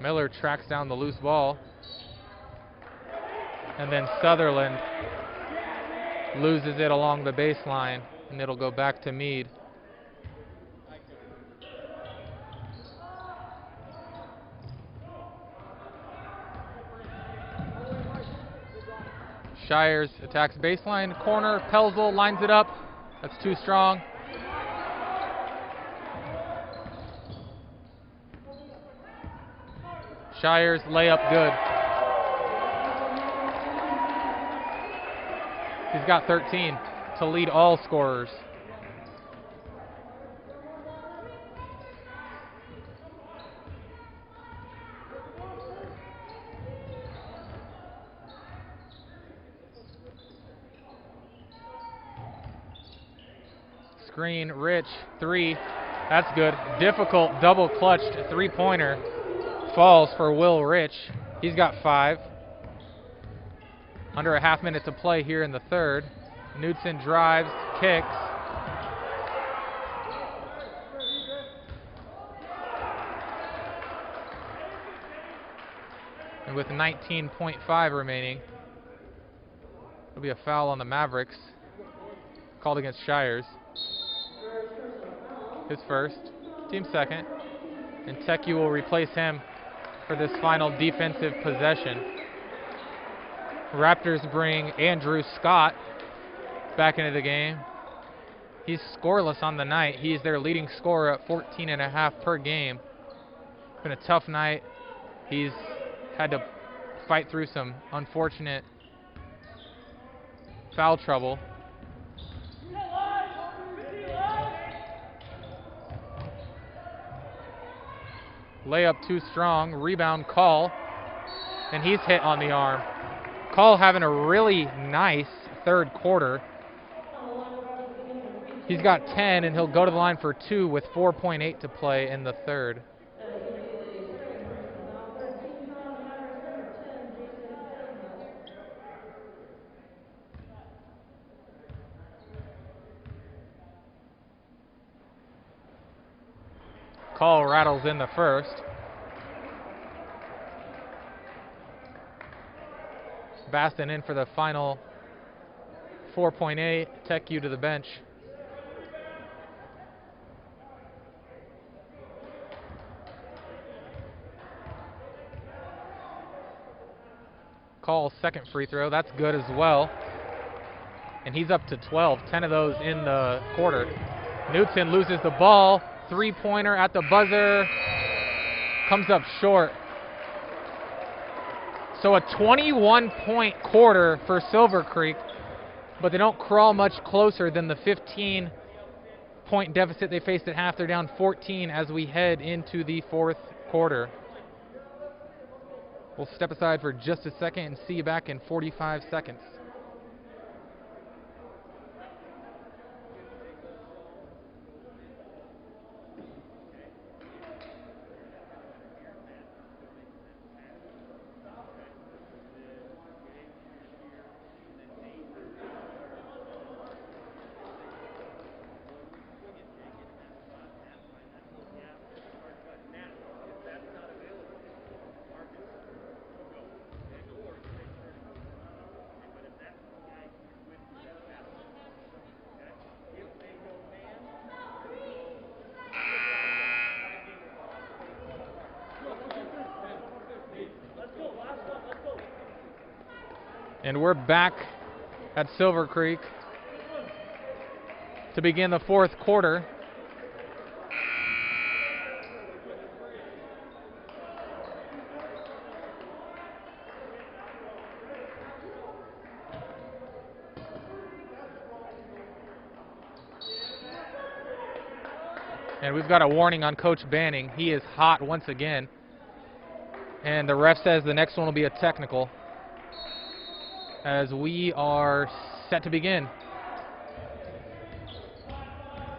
Miller tracks down the loose ball. And then Sutherland loses it along the baseline, and it'll go back to Mead. Shires attacks baseline, corner, Pelzel lines it up. That's too strong. Shires layup good. He's got 13 to lead all scorers. Screen, Rich, 3. That's good. Difficult double clutched 3-pointer. Falls for Will Rich. He's got 5. Under a half minute to play here in the third. Knudsen drives, kicks. And with 19.5 remaining, it'll be a foul on the Mavericks. Called against Shires. His first, team second. And Teku will replace him for this final defensive possession. Raptors bring Andrew Scott back into the game. He's scoreless on the night. He's their leading scorer at 14.5 per game. It's been a tough night. He's had to fight through some unfortunate foul trouble. Layup too strong, rebound Call, and he's hit on the arm. Call having a really nice third quarter. He's got 10, and he'll go to the line for 2 with 4.8 to play in the third. Call rattles in the first. Baston in for the final 4.8. Teku to the bench. Call's second free throw. That's good as well. And he's up to 12. 10 of those in the quarter. Knudsen loses the ball. 3-pointer at the buzzer. Comes up short. So a 21-point quarter for Silver Creek, but they don't crawl much closer than the 15 6-point deficit they faced at half. They're down 14 as we head into the fourth quarter. We'll step aside for just a second and see you back in 45 seconds. And we're back at Silver Creek to begin the fourth quarter. And we've got a warning on Coach Banning. He is hot once again. And the ref says the next one will be a technical, as we are set to begin.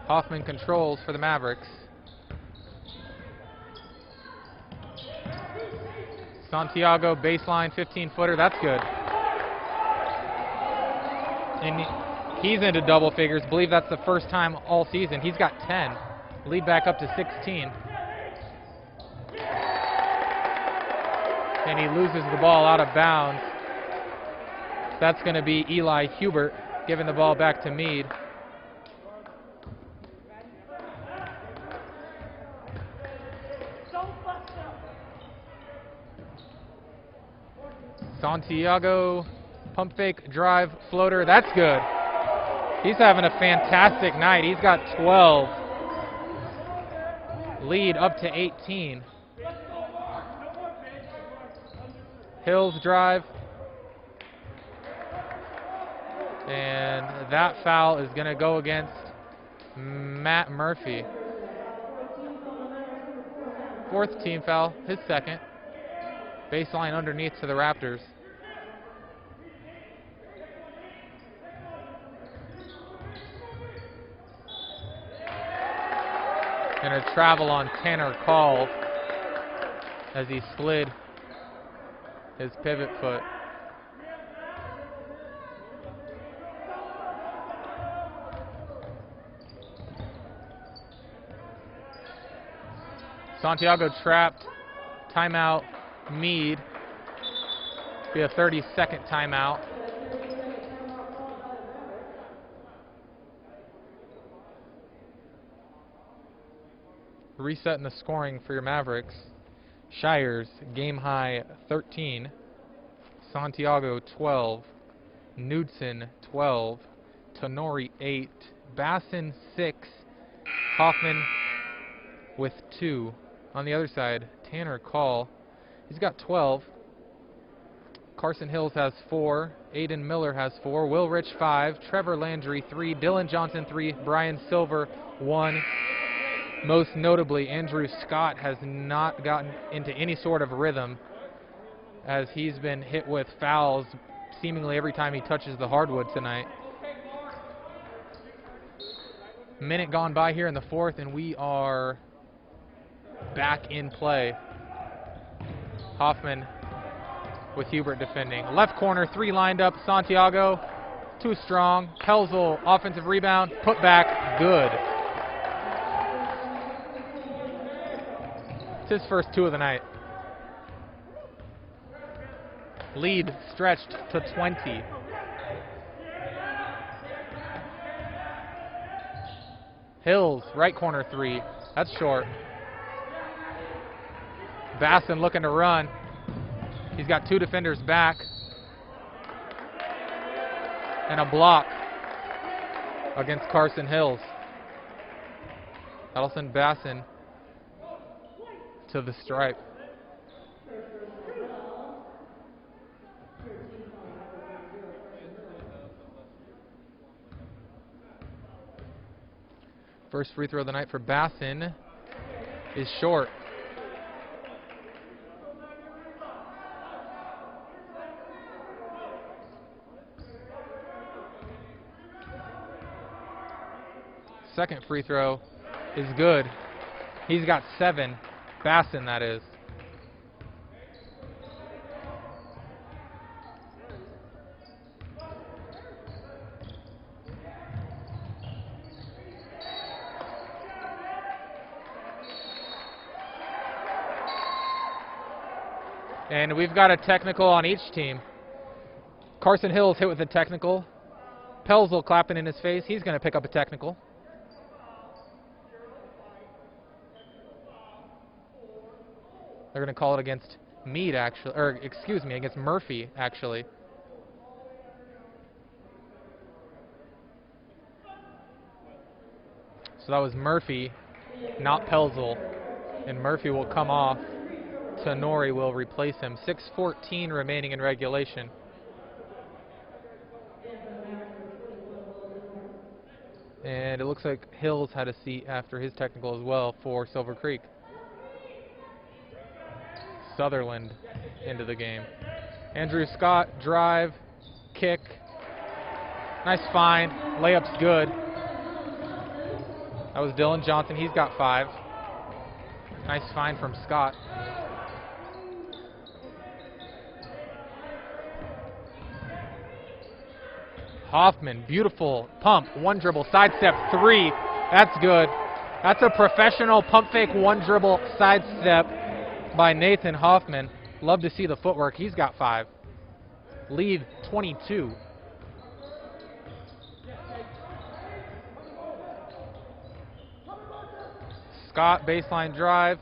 Hoffman controls for the Mavericks. Santiago baseline 15-footer, that's good. And he's into double figures. Believe that's the first time all season. He's got 10. Lead back up to 16. And he loses the ball out of bounds. That's going to be Eli Hubert giving the ball back to Mead. Santiago, pump fake, drive, floater, that's good. He's having a fantastic night. He's got 12. Lead up to 18. Hills drive. And that foul is going to go against Matt Murphy. Fourth team foul, his second. Baseline underneath to the Raptors. And a travel on Tanner Call as he slid his pivot foot. Santiago trapped. Timeout, Mead. Be a 30-second timeout. Resetting the scoring for your Mavericks. Shires, game high 13. Santiago 12. Knudsen 12. Tenori 8. Bassin 6. Hoffman with 2. On the other side, Tanner Call, he's got 12. Carson Hills has 4. Aiden Miller has 4. Will Rich 5. Trevor Landry 3. Dylan Johnson 3. Brian Silver 1. Most notably, Andrew Scott has not gotten into any sort of rhythm, as he's been hit with fouls seemingly every time he touches the hardwood tonight. Minute gone by here in the fourth, and we are back in play. Hoffman with Hubert defending. Left corner, 3 lined up. Santiago, too strong. Pelzel, offensive rebound, put back, good. It's his first 2 of the night. Lead stretched to 20. Hills, right corner 3. That's short. Bassin looking to run. He's got 2 defenders back. And a block against Carson Hills. That'll send Bassin to the stripe. First free throw of the night for Bassin is short. Second free throw is good. He's got 7. Bassin, that is. And we've got a technical on each team. Carson Hill's hit with a technical. Pelzel clapping in his face. He's going to pick up a technical. They're going to call it against Mead, actually, or excuse me, against Murphy, actually. So that was Murphy, not Pelzel. And Murphy will come off. Tenori will replace him. 6:14 remaining in regulation. And it looks like Hills had a seat after his technical as well for Silver Creek. Sutherland into the game. Andrew Scott, drive, kick. Nice find. Layup's good. That was Dylan Johnson. He's got 5. Nice find from Scott. Hoffman, beautiful pump, 1 dribble, sidestep, 3. That's good. That's a professional pump fake, 1 dribble, sidestep by Nathan Hoffman. Love to see the footwork. He's got 5. Lead 22. Scott, baseline drive,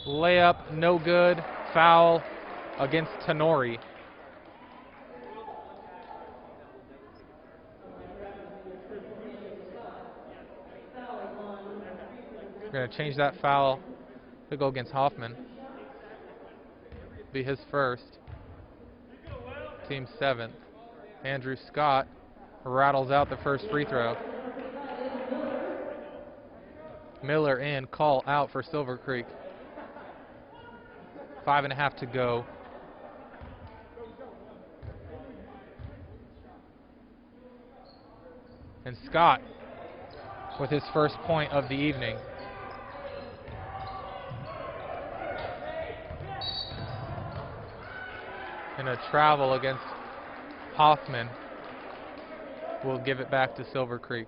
layup, no good, foul against Tenori. We're going to change that foul to go against Hoffman. Be his first. Team 7th. Andrew Scott rattles out the first free throw. Miller in, call out for Silver Creek. 5.5 to go. And Scott with his first point of the evening. And a travel against Hoffman will give it back to Silver Creek.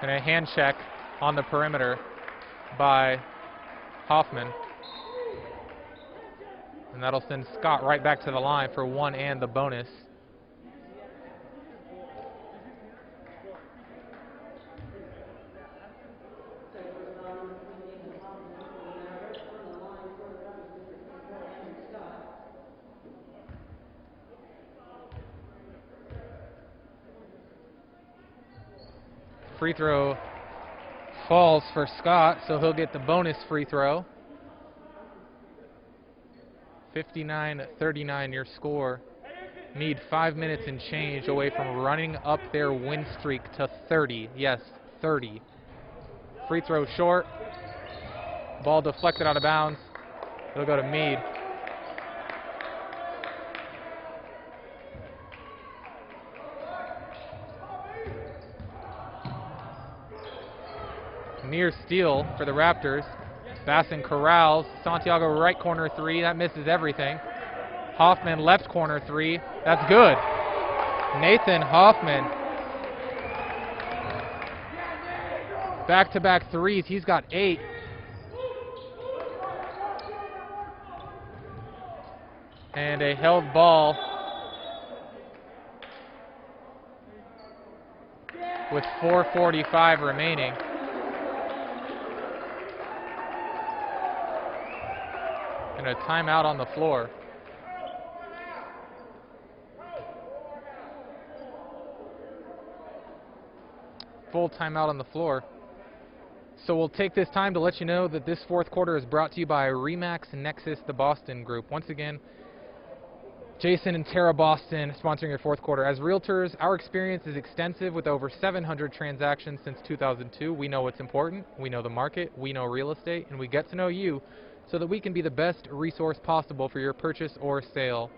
And a hand check on the perimeter by Hoffman. And that'll send Scott right back to the line for 1 and the bonus. Free throw falls for Scott, so he'll get the bonus free throw. 59-39 your score. Need 5 minutes and change away from running up their win streak to 30. Yes, 30. Free throw short. Ball deflected out of bounds. It'll go to Mead. Near steal for the Raptors. Bassin corrals. Santiago right corner 3. That misses everything. Hoffman left corner 3. That's good. Nathan Hoffman. Back-to-back threes. He's got 8. And a held ball with 4:45 remaining. And a timeout on the floor. full timeout on the floor. So we'll take this time to let you know that this fourth quarter is brought to you by Remax Nexus, the Boston Group. Once again, Jason and Tara Boston sponsoring your fourth quarter. As realtors, our experience is extensive with over 700 transactions since 2002. We know what's important, we know the market, we know real estate, and we get to know you so that we can be the best resource possible for your purchase or sale.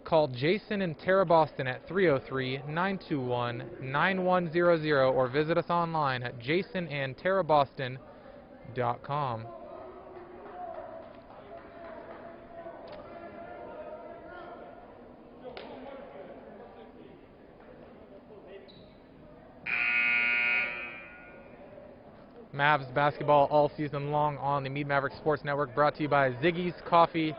Call Jason and Tara Boston at 303-921-9100 or visit us online at jasonandtaraboston.com. Mavs basketball all season long on the Mead Mavericks Sports Network, brought to you by Ziggy's Coffee.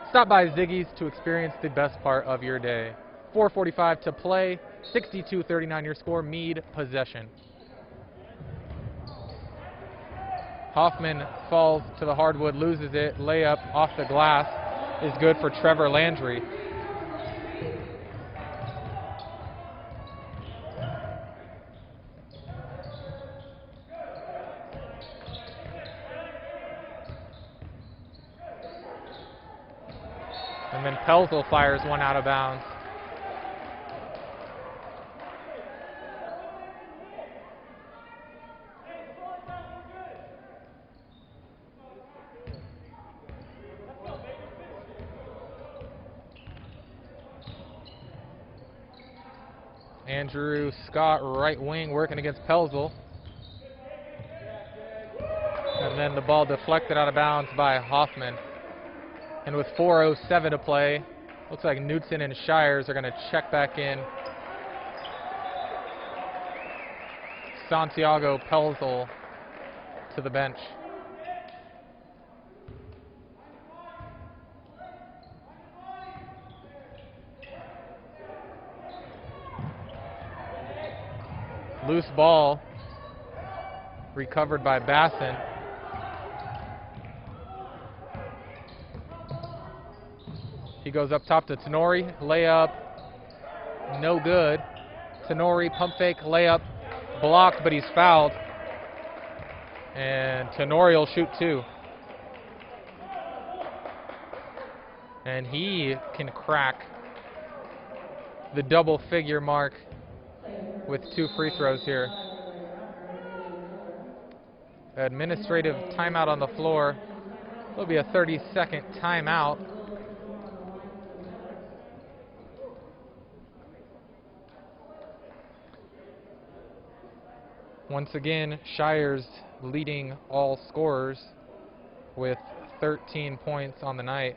Stop by Ziggy's to experience the best part of your day. 4:45 to play, 62-39 your score, Mead possession. Hoffman falls to the hardwood, loses it, layup off the glass is good for Trevor Landry. And then Pelzel fires one out of bounds. Andrew Scott, right wing, working against Pelzel. And then the ball deflected out of bounds by Hoffman. And with 4:07 to play, looks like Knutson and Shires are going to check back in. Santiago Pelzel to the bench. Loose ball recovered by Basson. He goes up top to Tenori, layup, no good. Tenori, pump fake, layup, blocked, but he's fouled. And Tenori will shoot two. And he can crack the double figure mark with 2 free throws here. Administrative timeout on the floor. There'll be a 30-second timeout. Once again, Shires leading all scorers with 13 points on the night.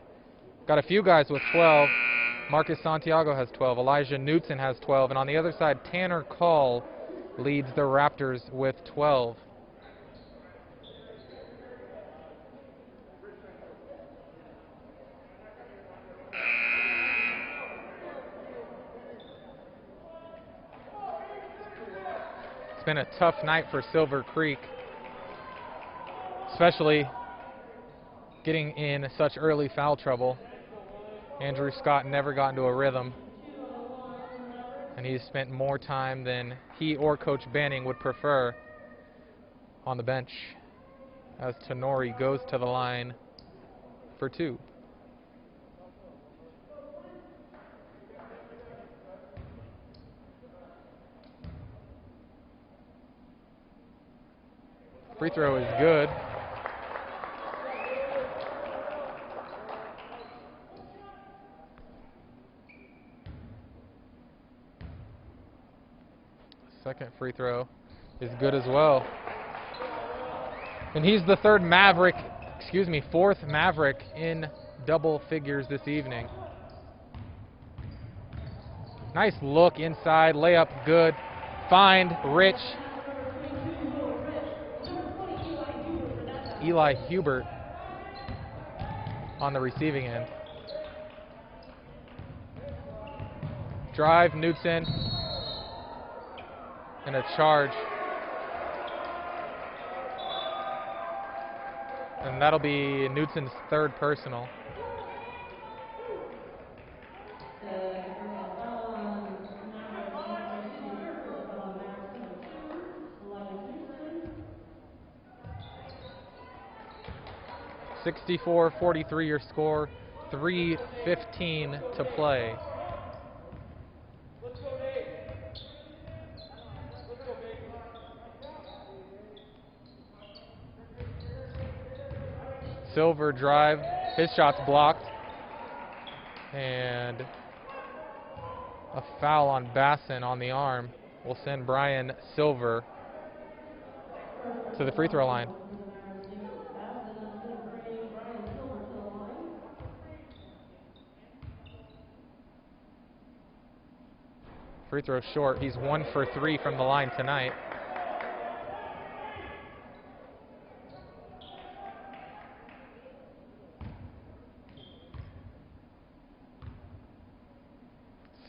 Got a few guys with 12. Marcus Santiago has 12. Elijah Knutson has 12. And on the other side, Tanner Call leads the Raptors with 12. It's been a tough night for Silver Creek, especially getting in such early foul trouble. Andrew Scott never got into a rhythm, and he's spent more time than he or Coach Banning would prefer on the bench as Tenori goes to the line for 2. Free throw is good. Second free throw is good as well. And he's the fourth Maverick in double figures this evening. Nice look inside, layup good. Find Rich. Eli Hubert on the receiving end. Drive, Knutson. And a charge. And that'll be Knutson's 3rd personal. 64-43 your score. 3:15 to play. Silver drive. His shot's blocked. And a foul on Basson on the arm will send Brian Silver to the free throw line. Free throw short. He's 1 for 3 from the line tonight.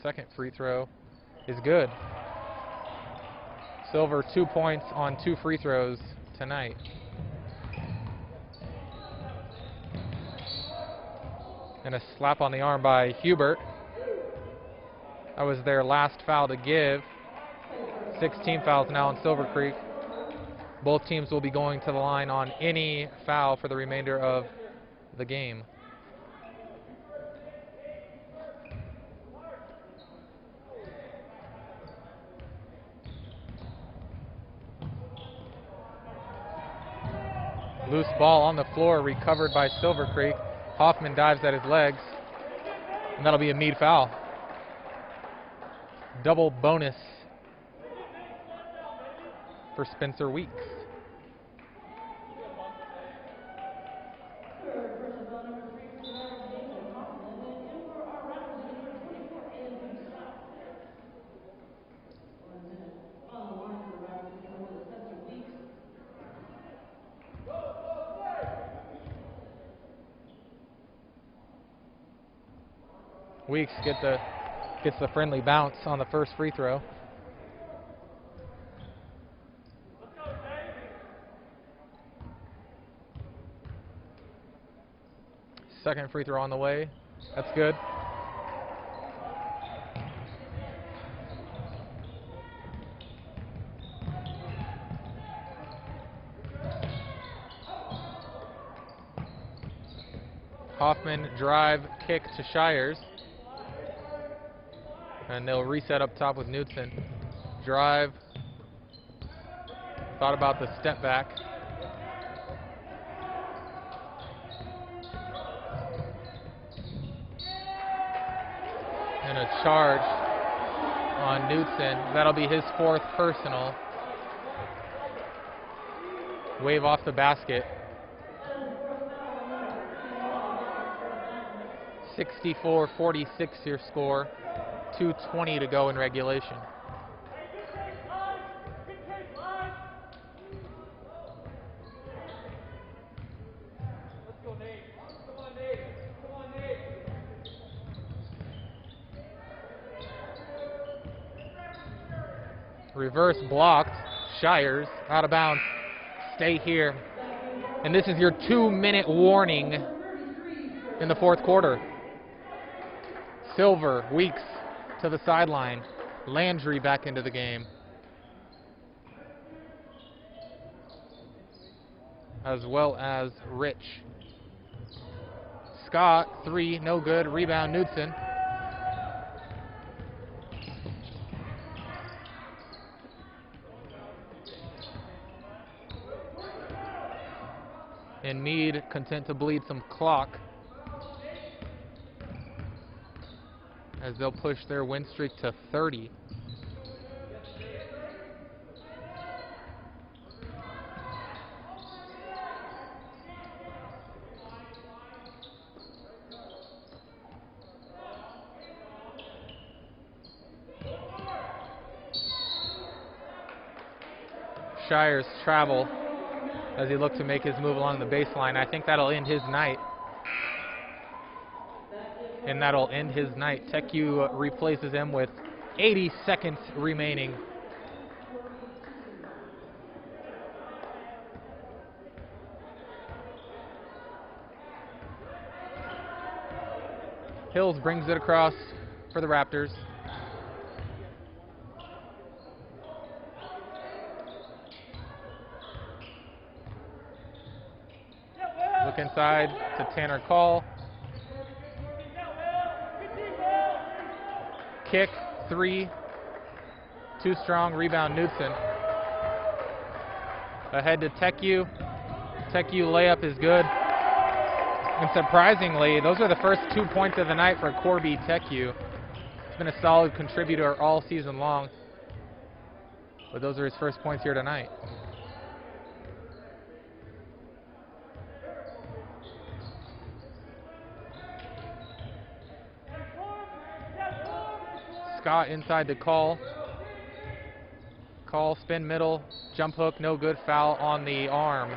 Second free throw is good. Silver 2 points on 2 free throws tonight. And a slap on the arm by Hubert. That was their last foul to give. 16 fouls now in Silver Creek. Both teams will be going to the line on any foul for the remainder of the game. Loose ball on the floor, recovered by Silver Creek. Hoffman dives at his legs, and that'll be a Mead foul. Double bonus for Spencer Weeks. Weeks gets the friendly bounce on the first free throw. Second free throw on the way. That's good. Hoffman drive kick to Shires. And they'll reset up top with Knudsen. Drive. Thought about the step back. And a charge on Knudsen. That'll be his 4th personal. Wave off the basket. 64-46 your score. 2:20 to go in regulation. Reverse blocked. Shires out of bounds. Stay here. And this is your 2-minute warning in the 4th quarter. Silver, Weeks to the sideline. Landry back into the game. As well as Rich. Scott, 3, no good. Rebound, Knudsen. And Mead content to bleed some clock as they'll push their win streak to 30. Shires travel as he looks to make his move along the baseline. I think that'll end his night. And that'll end his night. TechU replaces him with 80 seconds remaining. Hills brings it across for the Raptors. Look inside to Tanner Call. Kick, 3. Too strong, rebound Knudsen. Ahead to Teku. Teku layup is good. And surprisingly, those are the first 2 points of the night for Corby Teku. He's been a solid contributor all season long. But those are his first points here tonight. Scott inside to Call. Call, spin middle, jump hook, no good, foul on the arm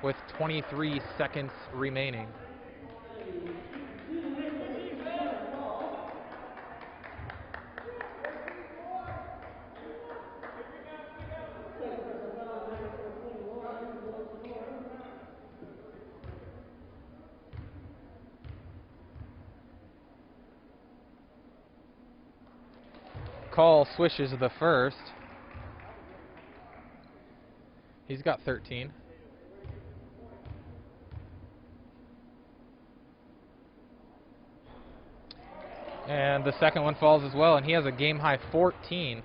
with 23 seconds remaining. Call swishes the first. He's got 13. And the second one falls as well, and he has a game-high 14.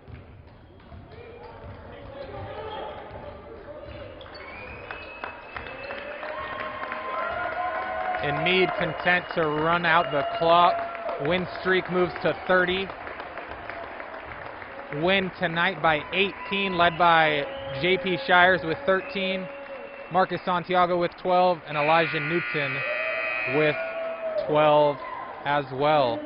And Mead content to run out the clock. Win streak moves to 30. Win tonight by 18, led by J.P. Shires with 13, Marcus Santiago with 12, and Elijah Knudsen with 12 as well.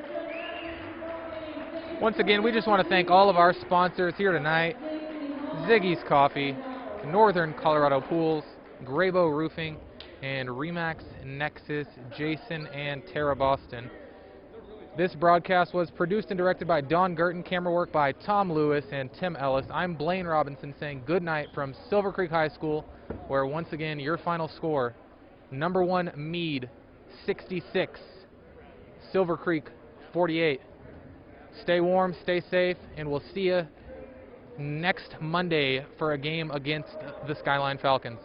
Once again, we just want to thank all of our sponsors here tonight: Ziggy's Coffee, Northern Colorado Pools, Graybo Roofing, and Remax Nexus, Jason and Tara Boston. This broadcast was produced and directed by Don Gurton, camera work by Tom Lewis and Tim Ellis. I'm Blaine Robinson saying good night from Silver Creek High School, where once again your final score, number 1 Mead 66, Silver Creek 48. Stay warm, stay safe, and we'll see you next Monday for a game against the Skyline Falcons.